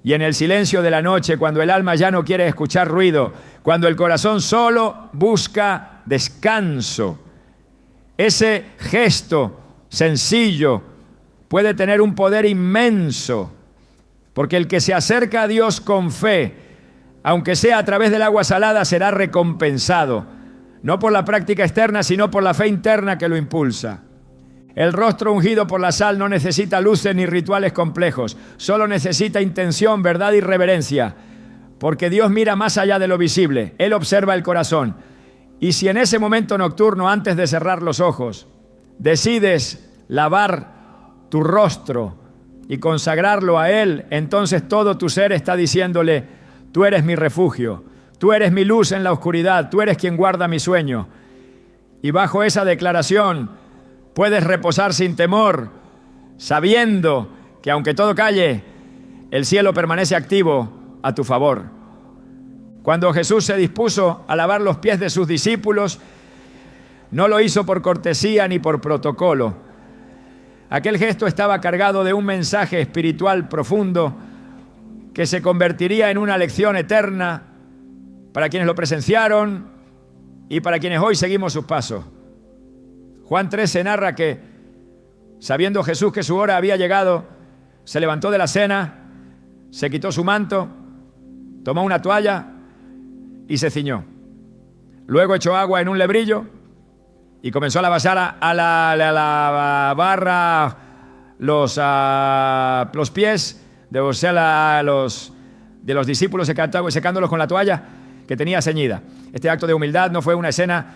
Y en el silencio de la noche, cuando el alma ya no quiere escuchar ruido, cuando el corazón solo busca descanso, ese gesto sencillo puede tener un poder inmenso, porque el que se acerca a Dios con fe, aunque sea a través del agua salada, será recompensado, no por la práctica externa, sino por la fe interna que lo impulsa. El rostro ungido por la sal no necesita luces ni rituales complejos, solo necesita intención, verdad y reverencia, porque Dios mira más allá de lo visible, Él observa el corazón. Y si en ese momento nocturno, antes de cerrar los ojos, decides lavar tu rostro y consagrarlo a Él, entonces todo tu ser está diciéndole: tú eres mi refugio, tú eres mi luz en la oscuridad, tú eres quien guarda mi sueño. Y bajo esa declaración puedes reposar sin temor, sabiendo que aunque todo calle, el cielo permanece activo a tu favor. Cuando Jesús se dispuso a lavar los pies de sus discípulos, no lo hizo por cortesía ni por protocolo. Aquel gesto estaba cargado de un mensaje espiritual profundo que se convertiría en una lección eterna para quienes lo presenciaron y para quienes hoy seguimos sus pasos. Juan 13 narra que, sabiendo Jesús que su hora había llegado, se levantó de la cena, se quitó su manto, tomó una toalla y se ciñó. Luego echó agua en un lebrillo y comenzó a lavar los pies de los discípulos, secándolos con la toalla que tenía ceñida. Este acto de humildad no fue una escena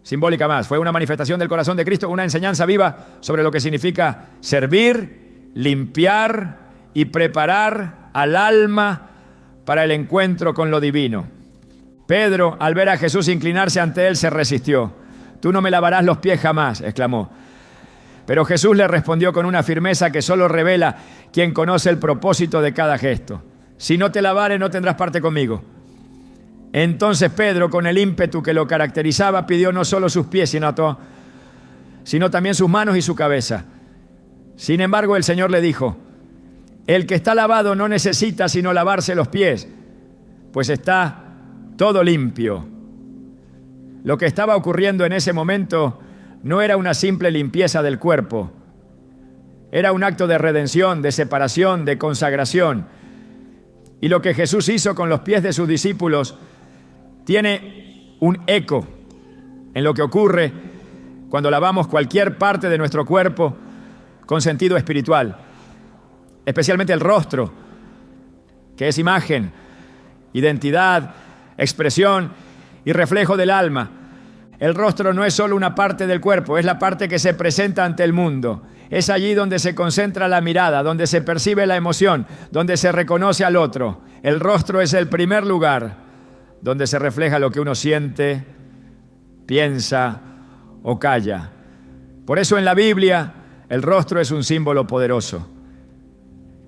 simbólica más, fue una manifestación del corazón de Cristo, una enseñanza viva sobre lo que significa servir, limpiar y preparar al alma para el encuentro con lo divino. Pedro, al ver a Jesús inclinarse ante él, se resistió. «Tú no me lavarás los pies jamás», exclamó. Pero Jesús le respondió con una firmeza que solo revela quien conoce el propósito de cada gesto. «Si no te lavare, no tendrás parte conmigo». Entonces Pedro, con el ímpetu que lo caracterizaba, pidió no solo sus pies, sino también sus manos y su cabeza. Sin embargo, el Señor le dijo: «El que está lavado no necesita sino lavarse los pies, pues está todo limpio». Lo que estaba ocurriendo en ese momento no era una simple limpieza del cuerpo, era un acto de redención, de separación, de consagración. Y lo que Jesús hizo con los pies de sus discípulos tiene un eco en lo que ocurre cuando lavamos cualquier parte de nuestro cuerpo con sentido espiritual, especialmente el rostro, que es imagen, identidad, expresión y reflejo del alma. El rostro no es solo una parte del cuerpo, es la parte que se presenta ante el mundo. Es allí donde se concentra la mirada, donde se percibe la emoción, donde se reconoce al otro. El rostro es el primer lugar donde se refleja lo que uno siente, piensa o calla. Por eso en la Biblia el rostro es un símbolo poderoso.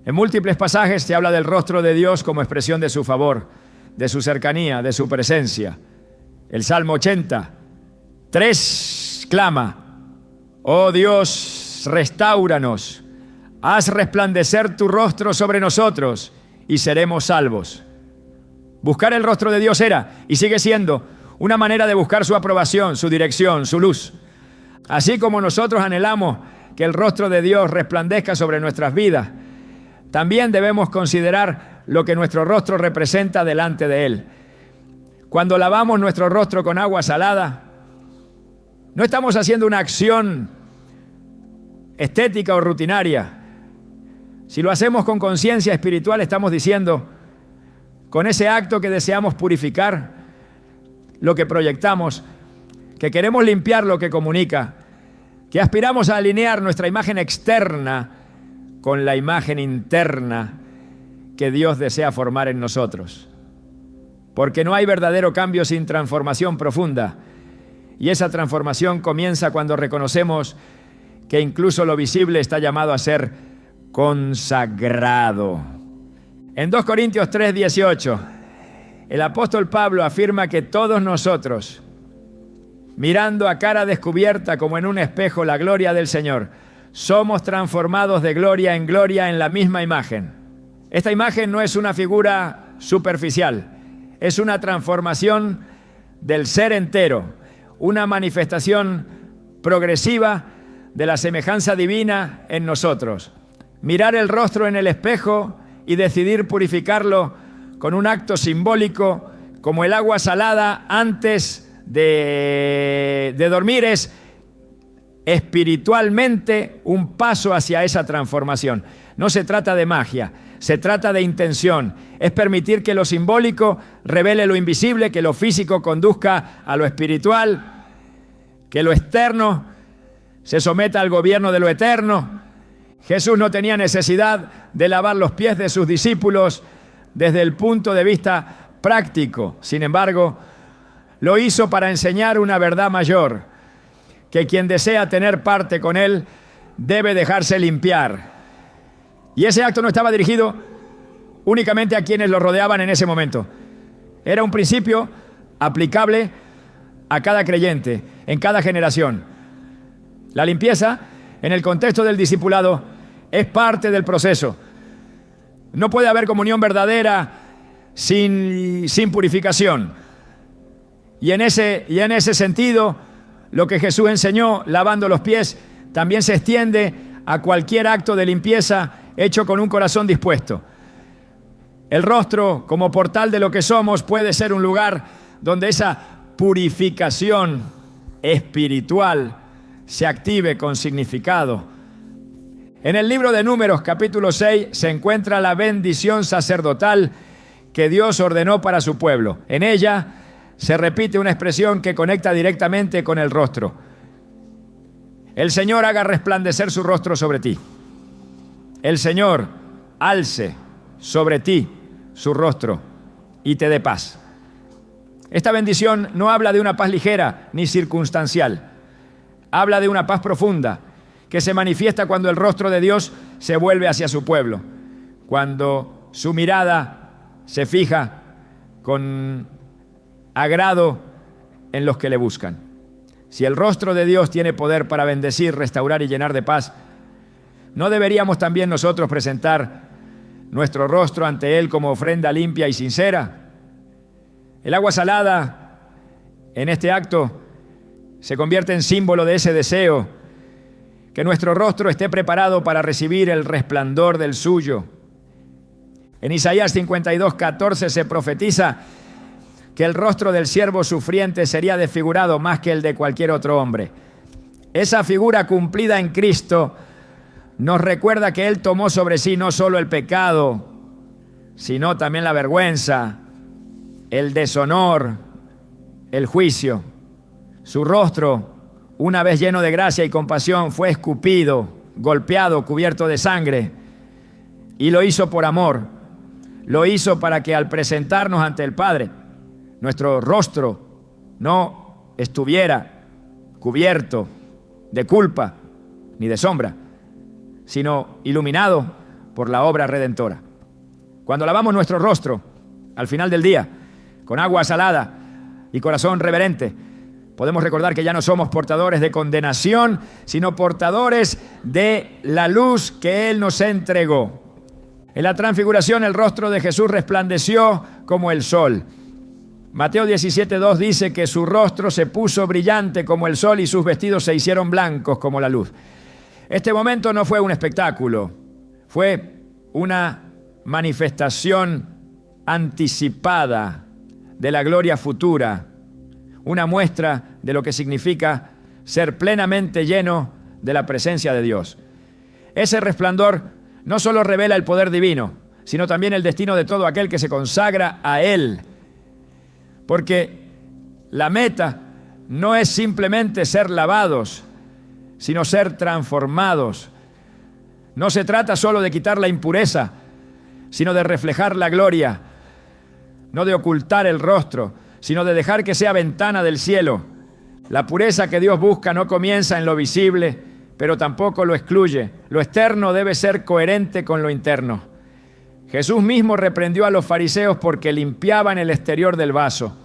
En múltiples pasajes se habla del rostro de Dios como expresión de su favor, de su cercanía, de su presencia. El Salmo 80:3 clama: «Oh Dios, restáuranos, haz resplandecer tu rostro sobre nosotros y seremos salvos». Buscar el rostro de Dios era y sigue siendo una manera de buscar su aprobación, su dirección, su luz. Así como nosotros anhelamos que el rostro de Dios resplandezca sobre nuestras vidas, también debemos considerar lo que nuestro rostro representa delante de Él. Cuando lavamos nuestro rostro con agua salada, no estamos haciendo una acción estética o rutinaria. Si lo hacemos con conciencia espiritual, estamos diciendo: con ese acto que deseamos purificar lo que proyectamos, que queremos limpiar lo que comunica, que aspiramos a alinear nuestra imagen externa con la imagen interna que Dios desea formar en nosotros. Porque no hay verdadero cambio sin transformación profunda. Y esa transformación comienza cuando reconocemos que incluso lo visible está llamado a ser consagrado. En 2 Corintios 3:18, el apóstol Pablo afirma que todos nosotros, mirando a cara descubierta como en un espejo la gloria del Señor, somos transformados de gloria en gloria en la misma imagen. Esta imagen no es una figura superficial, es una transformación del ser entero, una manifestación progresiva de la semejanza divina en nosotros. Mirar el rostro en el espejo y decidir purificarlo con un acto simbólico como el agua salada antes de dormir es espiritualmente un paso hacia esa transformación. No se trata de magia, se trata de intención. Es permitir que lo simbólico revele lo invisible, que lo físico conduzca a lo espiritual, que lo externo se someta al gobierno de lo eterno. Jesús no tenía necesidad de lavar los pies de sus discípulos desde el punto de vista práctico. Sin embargo, lo hizo para enseñar una verdad mayor, que quien desea tener parte con Él debe dejarse limpiar. Y ese acto no estaba dirigido únicamente a quienes lo rodeaban en ese momento. Era un principio aplicable a cada creyente, en cada generación. La limpieza, en el contexto del discipulado, es parte del proceso. No puede haber comunión verdadera sin purificación. Y en ese sentido, lo que Jesús enseñó, lavando los pies, también se extiende a cualquier acto de limpieza hecho con un corazón dispuesto. El rostro, como portal de lo que somos, puede ser un lugar donde esa purificación espiritual se active con significado. En el libro de Números, capítulo 6, se encuentra la bendición sacerdotal que Dios ordenó para su pueblo. En ella se repite una expresión que conecta directamente con el rostro. El Señor haga resplandecer su rostro sobre ti. El Señor alce sobre ti su rostro y te dé paz. Esta bendición no habla de una paz ligera ni circunstancial. Habla de una paz profunda que se manifiesta cuando el rostro de Dios se vuelve hacia su pueblo, cuando su mirada se fija con agrado en los que le buscan. Si el rostro de Dios tiene poder para bendecir, restaurar y llenar de paz, ¿no deberíamos también nosotros presentar nuestro rostro ante Él como ofrenda limpia y sincera? El agua salada en este acto se convierte en símbolo de ese deseo, que nuestro rostro esté preparado para recibir el resplandor del suyo. En Isaías 52:14 se profetiza que el rostro del siervo sufriente sería desfigurado más que el de cualquier otro hombre. Esa figura cumplida en Cristo nos recuerda que Él tomó sobre sí no solo el pecado, sino también la vergüenza, el deshonor, el juicio. Su rostro, una vez lleno de gracia y compasión, fue escupido, golpeado, cubierto de sangre, y lo hizo por amor. Lo hizo para que al presentarnos ante el Padre, nuestro rostro no estuviera cubierto de culpa ni de sombra, sino iluminado por la obra redentora. Cuando lavamos nuestro rostro al final del día con agua salada y corazón reverente, podemos recordar que ya no somos portadores de condenación, sino portadores de la luz que Él nos entregó. En la transfiguración el rostro de Jesús resplandeció como el sol. Mateo 17:2 dice que su rostro se puso brillante como el sol y sus vestidos se hicieron blancos como la luz. Este momento no fue un espectáculo, fue una manifestación anticipada de la gloria futura, una muestra de lo que significa ser plenamente lleno de la presencia de Dios. Ese resplandor no solo revela el poder divino, sino también el destino de todo aquel que se consagra a Él. Porque la meta no es simplemente ser lavados, sino ser transformados. No se trata solo de quitar la impureza, sino de reflejar la gloria, no de ocultar el rostro, sino de dejar que sea ventana del cielo. La pureza que Dios busca no comienza en lo visible, pero tampoco lo excluye. Lo externo debe ser coherente con lo interno. Jesús mismo reprendió a los fariseos porque limpiaban el exterior del vaso,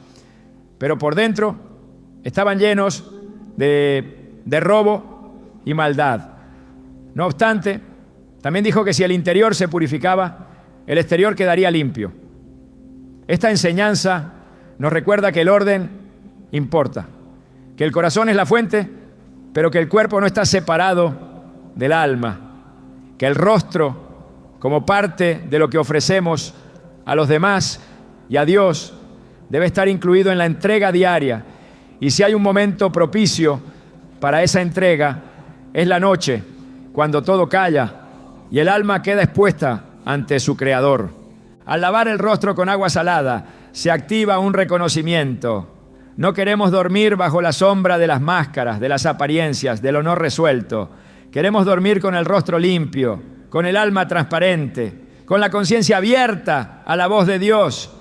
pero por dentro estaban llenos de robo y maldad. No obstante, también dijo que si el interior se purificaba, el exterior quedaría limpio. Esta enseñanza nos recuerda que el orden importa, que el corazón es la fuente, pero que el cuerpo no está separado del alma, que el rostro, como parte de lo que ofrecemos a los demás y a Dios, debe estar incluido en la entrega diaria. Y si hay un momento propicio para esa entrega, es la noche, cuando todo calla y el alma queda expuesta ante su Creador. Al lavar el rostro con agua salada, se activa un reconocimiento. No queremos dormir bajo la sombra de las máscaras, de las apariencias, del honor resuelto. Queremos dormir con el rostro limpio, con el alma transparente, con la conciencia abierta a la voz de Dios.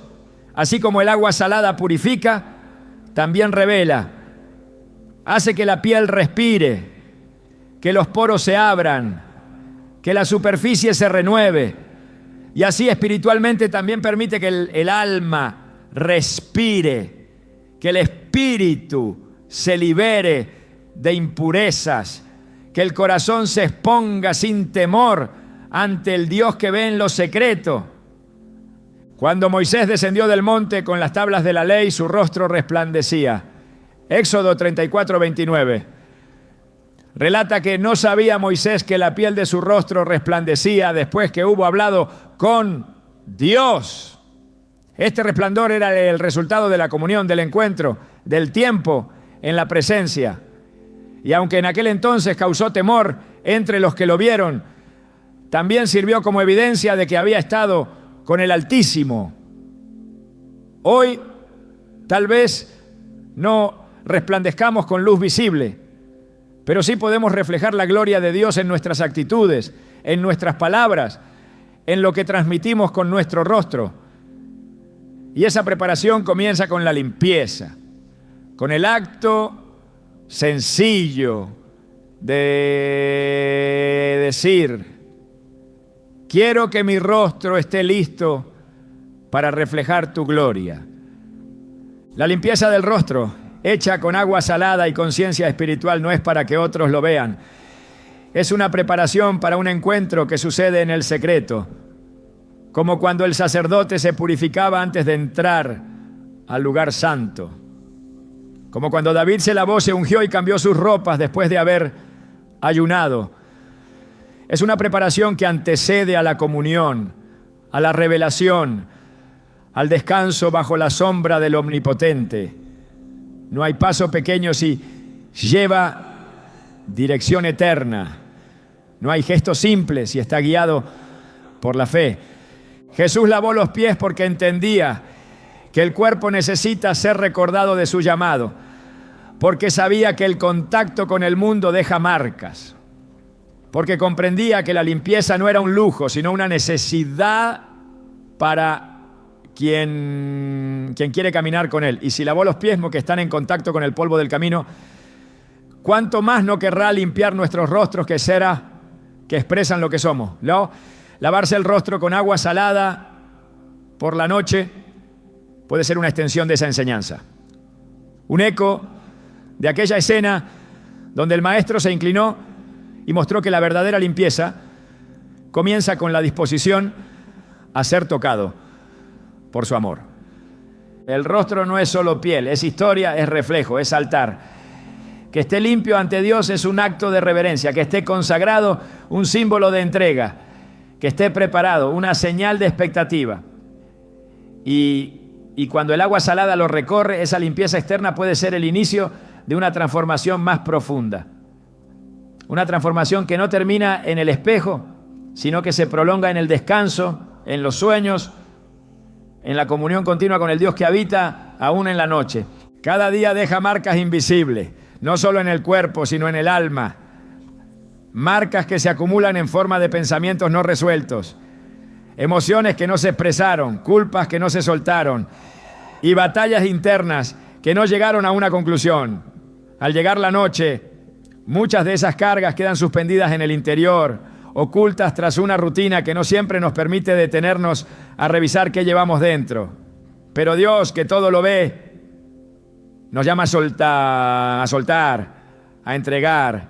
Así como el agua salada purifica, también revela, hace que la piel respire, que los poros se abran, que la superficie se renueve. Y así espiritualmente también permite que el alma respire, que el espíritu se libere de impurezas, que el corazón se exponga sin temor ante el Dios que ve en lo secreto. Cuando Moisés descendió del monte con las tablas de la ley, su rostro resplandecía. Éxodo 34:29. Relata que no sabía Moisés que la piel de su rostro resplandecía después que hubo hablado con Dios. Este resplandor era el resultado de la comunión, del encuentro, del tiempo en la presencia. Y aunque en aquel entonces causó temor entre los que lo vieron, también sirvió como evidencia de que había estado con el Altísimo. Hoy, tal vez no resplandezcamos con luz visible, pero sí podemos reflejar la gloria de Dios en nuestras actitudes, en nuestras palabras, en lo que transmitimos con nuestro rostro. Y esa preparación comienza con la limpieza, con el acto sencillo de decir: quiero que mi rostro esté listo para reflejar tu gloria. La limpieza del rostro, hecha con agua salada y conciencia espiritual, no es para que otros lo vean. Es una preparación para un encuentro que sucede en el secreto, como cuando el sacerdote se purificaba antes de entrar al lugar santo, como cuando David se lavó, se ungió y cambió sus ropas después de haber ayunado. Es una preparación que antecede a la comunión, a la revelación, al descanso bajo la sombra del Omnipotente. No hay paso pequeño si lleva dirección eterna. No hay gesto simple si está guiado por la fe. Jesús lavó los pies porque entendía que el cuerpo necesita ser recordado de su llamado, porque sabía que el contacto con el mundo deja marcas, porque comprendía que la limpieza no era un lujo, sino una necesidad para quien quiere caminar con Él. Y si lavó los pies que están en contacto con el polvo del camino, ¿cuánto más no querrá limpiar nuestros rostros que cera que expresan lo que somos? ¿No? Lavarse el rostro con agua salada por la noche puede ser una extensión de esa enseñanza. Un eco de aquella escena donde el maestro se inclinó y mostró que la verdadera limpieza comienza con la disposición a ser tocado por su amor. El rostro no es solo piel, es historia, es reflejo, es altar. Que esté limpio ante Dios es un acto de reverencia, que esté consagrado, un símbolo de entrega, que esté preparado, una señal de expectativa. Y cuando el agua salada lo recorre, esa limpieza externa puede ser el inicio de una transformación más profunda. Una transformación que no termina en el espejo, sino que se prolonga en el descanso, en los sueños, en la comunión continua con el Dios que habita aún en la noche. Cada día deja marcas invisibles, no solo en el cuerpo, sino en el alma. Marcas que se acumulan en forma de pensamientos no resueltos, emociones que no se expresaron, culpas que no se soltaron y batallas internas que no llegaron a una conclusión. Al llegar la noche, muchas de esas cargas quedan suspendidas en el interior, ocultas tras una rutina que no siempre nos permite detenernos a revisar qué llevamos dentro. Pero Dios, que todo lo ve, nos llama a soltar, a entregar,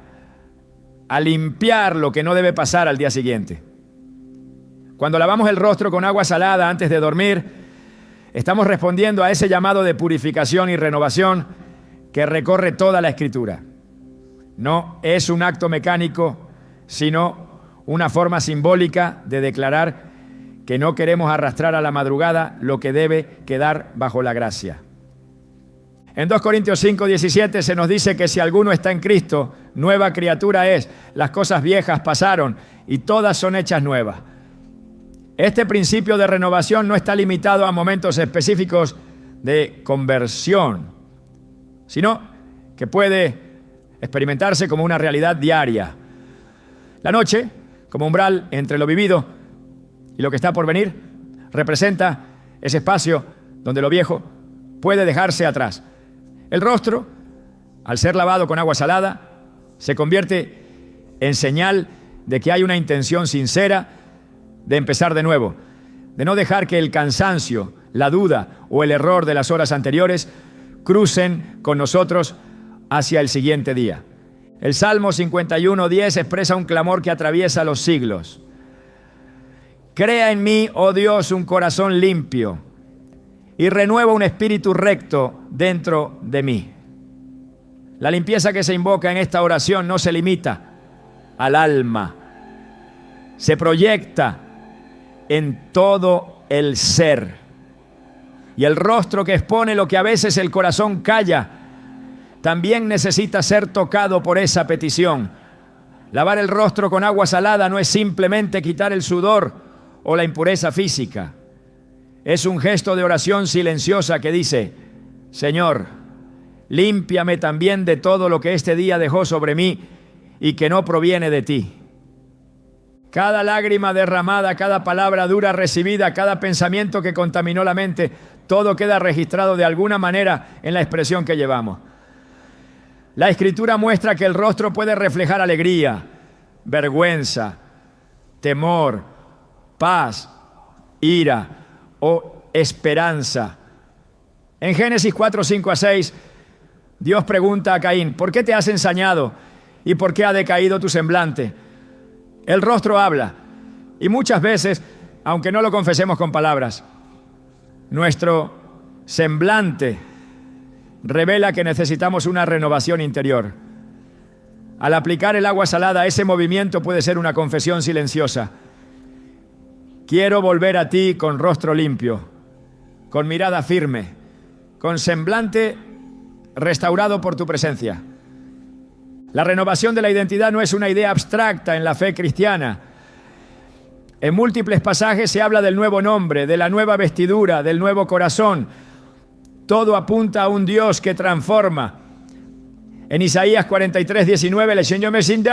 a limpiar lo que no debe pasar al día siguiente. Cuando lavamos el rostro con agua salada antes de dormir, estamos respondiendo a ese llamado de purificación y renovación que recorre toda la Escritura. No es un acto mecánico, sino una forma simbólica de declarar que no queremos arrastrar a la madrugada lo que debe quedar bajo la gracia. En 2 Corintios 5:17 se nos dice que si alguno está en Cristo, nueva criatura es. Las cosas viejas pasaron y todas son hechas nuevas. Este principio de renovación no está limitado a momentos específicos de conversión, sino que puede experimentarse como una realidad diaria. La noche, como umbral entre lo vivido y lo que está por venir, representa ese espacio donde lo viejo puede dejarse atrás. El rostro, al ser lavado con agua salada, se convierte en señal de que hay una intención sincera de empezar de nuevo, de no dejar que el cansancio, la duda o el error de las horas anteriores crucen con nosotros hacia el siguiente día. El Salmo 51:10 expresa un clamor que atraviesa los siglos. Crea en mí, oh Dios, un corazón limpio y renueva un espíritu recto dentro de mí. La limpieza que se invoca en esta oración no se limita al alma, se proyecta en todo el ser. Y el rostro que expone lo que a veces el corazón calla, también necesita ser tocado por esa petición. Lavar el rostro con agua salada no es simplemente quitar el sudor o la impureza física. Es un gesto de oración silenciosa que dice: Señor, límpiame también de todo lo que este día dejó sobre mí y que no proviene de ti. Cada lágrima derramada, cada palabra dura recibida, cada pensamiento que contaminó la mente, todo queda registrado de alguna manera en la expresión que llevamos. La Escritura muestra que el rostro puede reflejar alegría, vergüenza, temor, paz, ira o esperanza. En Génesis 4:5-6, Dios pregunta a Caín: ¿por qué te has ensañado y por qué ha decaído tu semblante? El rostro habla, y muchas veces, aunque no lo confesemos con palabras, nuestro semblante revela que necesitamos una renovación interior. Al aplicar el agua salada, ese movimiento puede ser una confesión silenciosa. Quiero volver a ti con rostro limpio, con mirada firme, con semblante restaurado por tu presencia. La renovación de la identidad no es una idea abstracta en la fe cristiana. En múltiples pasajes se habla del nuevo nombre, de la nueva vestidura, del nuevo corazón. Todo apunta a un Dios que transforma. En Isaías 43:19, el Señor me sinda,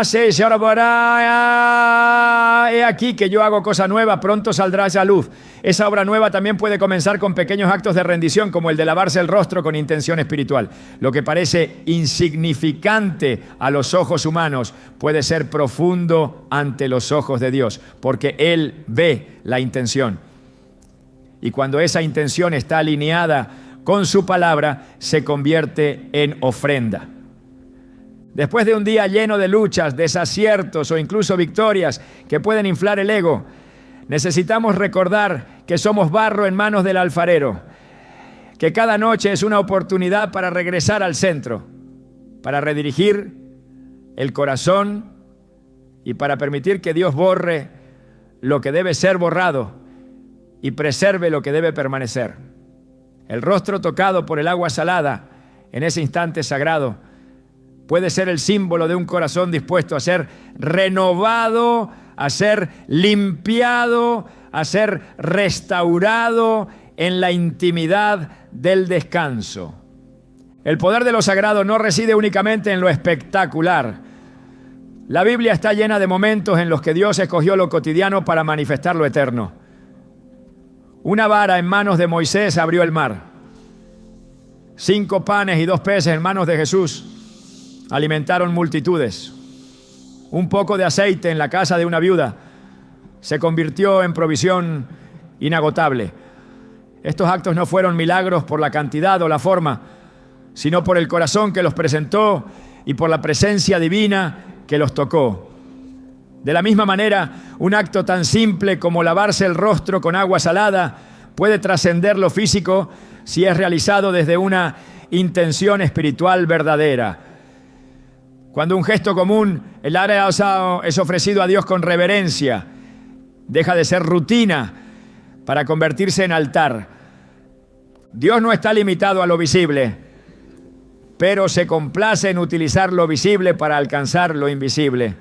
se ahora he aquí que yo hago cosa nueva, pronto saldrá esa luz. Esa obra nueva también puede comenzar con pequeños actos de rendición, como el de lavarse el rostro con intención espiritual. Lo que parece insignificante a los ojos humanos puede ser profundo ante los ojos de Dios, porque Él ve la intención. Y cuando esa intención está alineada con su palabra, se convierte en ofrenda. Después de un día lleno de luchas, desaciertos o incluso victorias que pueden inflar el ego, necesitamos recordar que somos barro en manos del alfarero, que cada noche es una oportunidad para regresar al centro, para redirigir el corazón y para permitir que Dios borre lo que debe ser borrado y preserve lo que debe permanecer. El rostro tocado por el agua salada en ese instante sagrado puede ser el símbolo de un corazón dispuesto a ser renovado, a ser limpiado, a ser restaurado en la intimidad del descanso. El poder de lo sagrado no reside únicamente en lo espectacular. La Biblia está llena de momentos en los que Dios escogió lo cotidiano para manifestar lo eterno. Una vara en manos de Moisés abrió el mar. 5 panes y 2 peces en manos de Jesús alimentaron multitudes. Un poco de aceite en la casa de una viuda se convirtió en provisión inagotable. Estos actos no fueron milagros por la cantidad o la forma, sino por el corazón que los presentó y por la presencia divina que los tocó. De la misma manera, un acto tan simple como lavarse el rostro con agua salada puede trascender lo físico si es realizado desde una intención espiritual verdadera. Cuando un gesto común, el área asado, es ofrecido a Dios con reverencia, deja de ser rutina para convertirse en altar. Dios no está limitado a lo visible, pero se complace en utilizar lo visible para alcanzar lo invisible.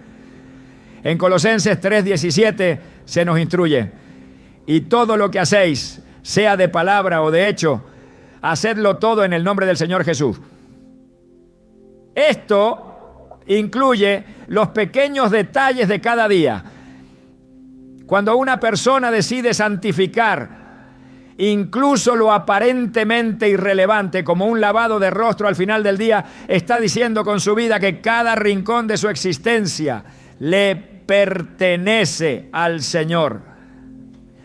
En Colosenses 3:17 se nos instruye: y todo lo que hacéis, sea de palabra o de hecho, hacedlo todo en el nombre del Señor Jesús. Esto incluye los pequeños detalles de cada día. Cuando una persona decide santificar incluso lo aparentemente irrelevante, como un lavado de rostro al final del día, está diciendo con su vida que cada rincón de su existencia le pertenece al Señor.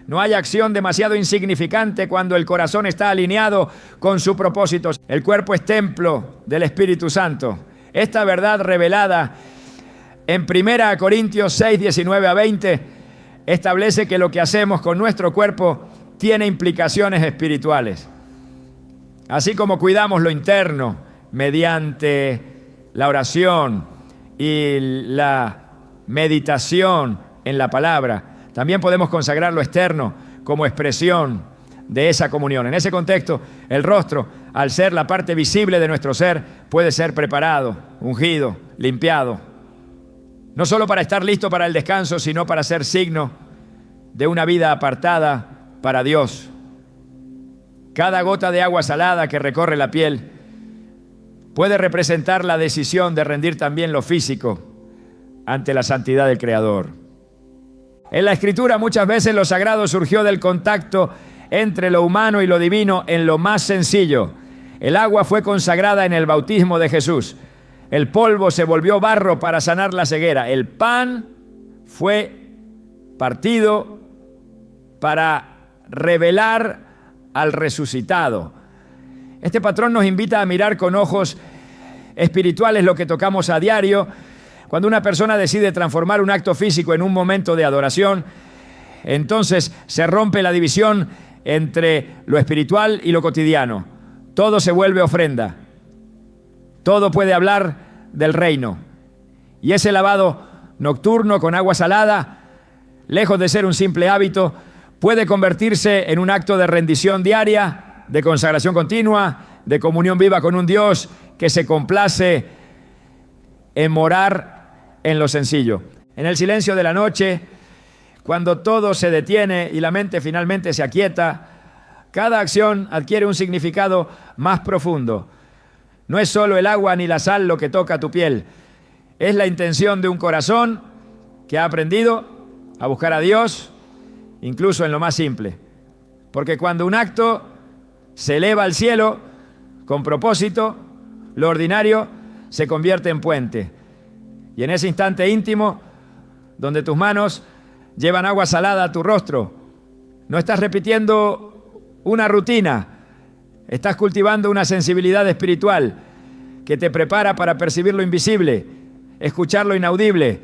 No hay acción demasiado insignificante cuando el corazón está alineado con su propósito. El cuerpo es templo del Espíritu Santo. Esta verdad revelada en 1 Corintios 6, 19 a 20 establece que lo que hacemos con nuestro cuerpo tiene implicaciones espirituales. Así como cuidamos lo interno mediante la oración y la meditación en la palabra, también podemos consagrar lo externo como expresión de esa comunión. En ese contexto, el rostro, al ser la parte visible de nuestro ser, puede ser preparado, ungido, limpiado, no solo para estar listo para el descanso, sino para ser signo de una vida apartada para Dios. Cada gota de agua salada que recorre la piel puede representar la decisión de rendir también lo físico ante la santidad del Creador. En la Escritura muchas veces lo sagrado surgió del contacto entre lo humano y lo divino en lo más sencillo. El agua fue consagrada en el bautismo de Jesús. El polvo se volvió barro para sanar la ceguera. El pan fue partido para revelar al resucitado. Este patrón nos invita a mirar con ojos espirituales lo que tocamos a diario. Cuando una persona decide transformar un acto físico en un momento de adoración, entonces se rompe la división entre lo espiritual y lo cotidiano. Todo se vuelve ofrenda. Todo puede hablar del reino. Y ese lavado nocturno con agua salada, lejos de ser un simple hábito, puede convertirse en un acto de rendición diaria, de consagración continua, de comunión viva con un Dios que se complace en morar en lo sencillo. En el silencio de la noche, cuando todo se detiene y la mente finalmente se aquieta, cada acción adquiere un significado más profundo. No es solo el agua ni la sal lo que toca tu piel, es la intención de un corazón que ha aprendido a buscar a Dios, incluso en lo más simple. Porque cuando un acto se eleva al cielo con propósito, lo ordinario se convierte en puente. Y en ese instante íntimo, donde tus manos llevan agua salada a tu rostro, no estás repitiendo una rutina, estás cultivando una sensibilidad espiritual que te prepara para percibir lo invisible, escuchar lo inaudible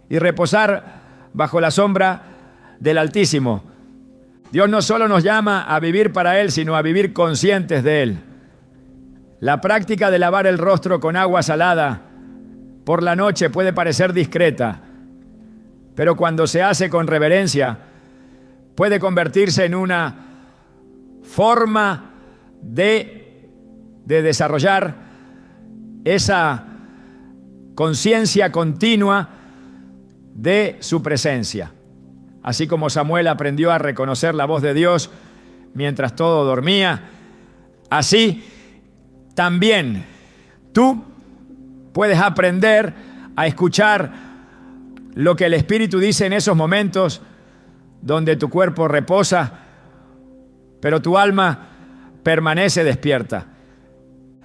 y reposar bajo la sombra del Altísimo. Dios no solo nos llama a vivir para Él, sino a vivir conscientes de Él. La práctica de lavar el rostro con agua salada por la noche puede parecer discreta, pero cuando se hace con reverencia, puede convertirse en una forma de desarrollar esa conciencia continua de su presencia. Así como Samuel aprendió a reconocer la voz de Dios mientras todo dormía, así también tú puedes aprender a escuchar lo que el Espíritu dice en esos momentos donde tu cuerpo reposa, pero tu alma permanece despierta.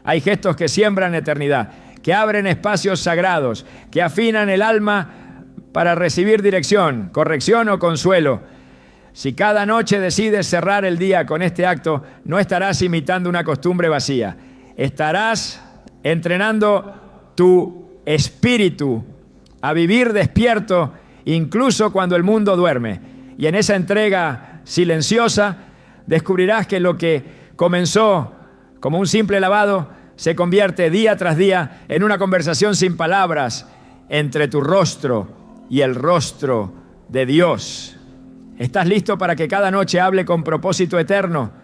Hay gestos que siembran eternidad, que abren espacios sagrados, que afinan el alma para recibir dirección, corrección o consuelo. Si cada noche decides cerrar el día con este acto, no estarás imitando una costumbre vacía. estarás entrenando tu espíritu a vivir despierto incluso cuando el mundo duerme. Y en esa entrega silenciosa descubrirás que lo que comenzó como un simple lavado se convierte día tras día en una conversación sin palabras entre tu rostro y el rostro de Dios. ¿Estás listo para que cada noche hable con propósito eterno?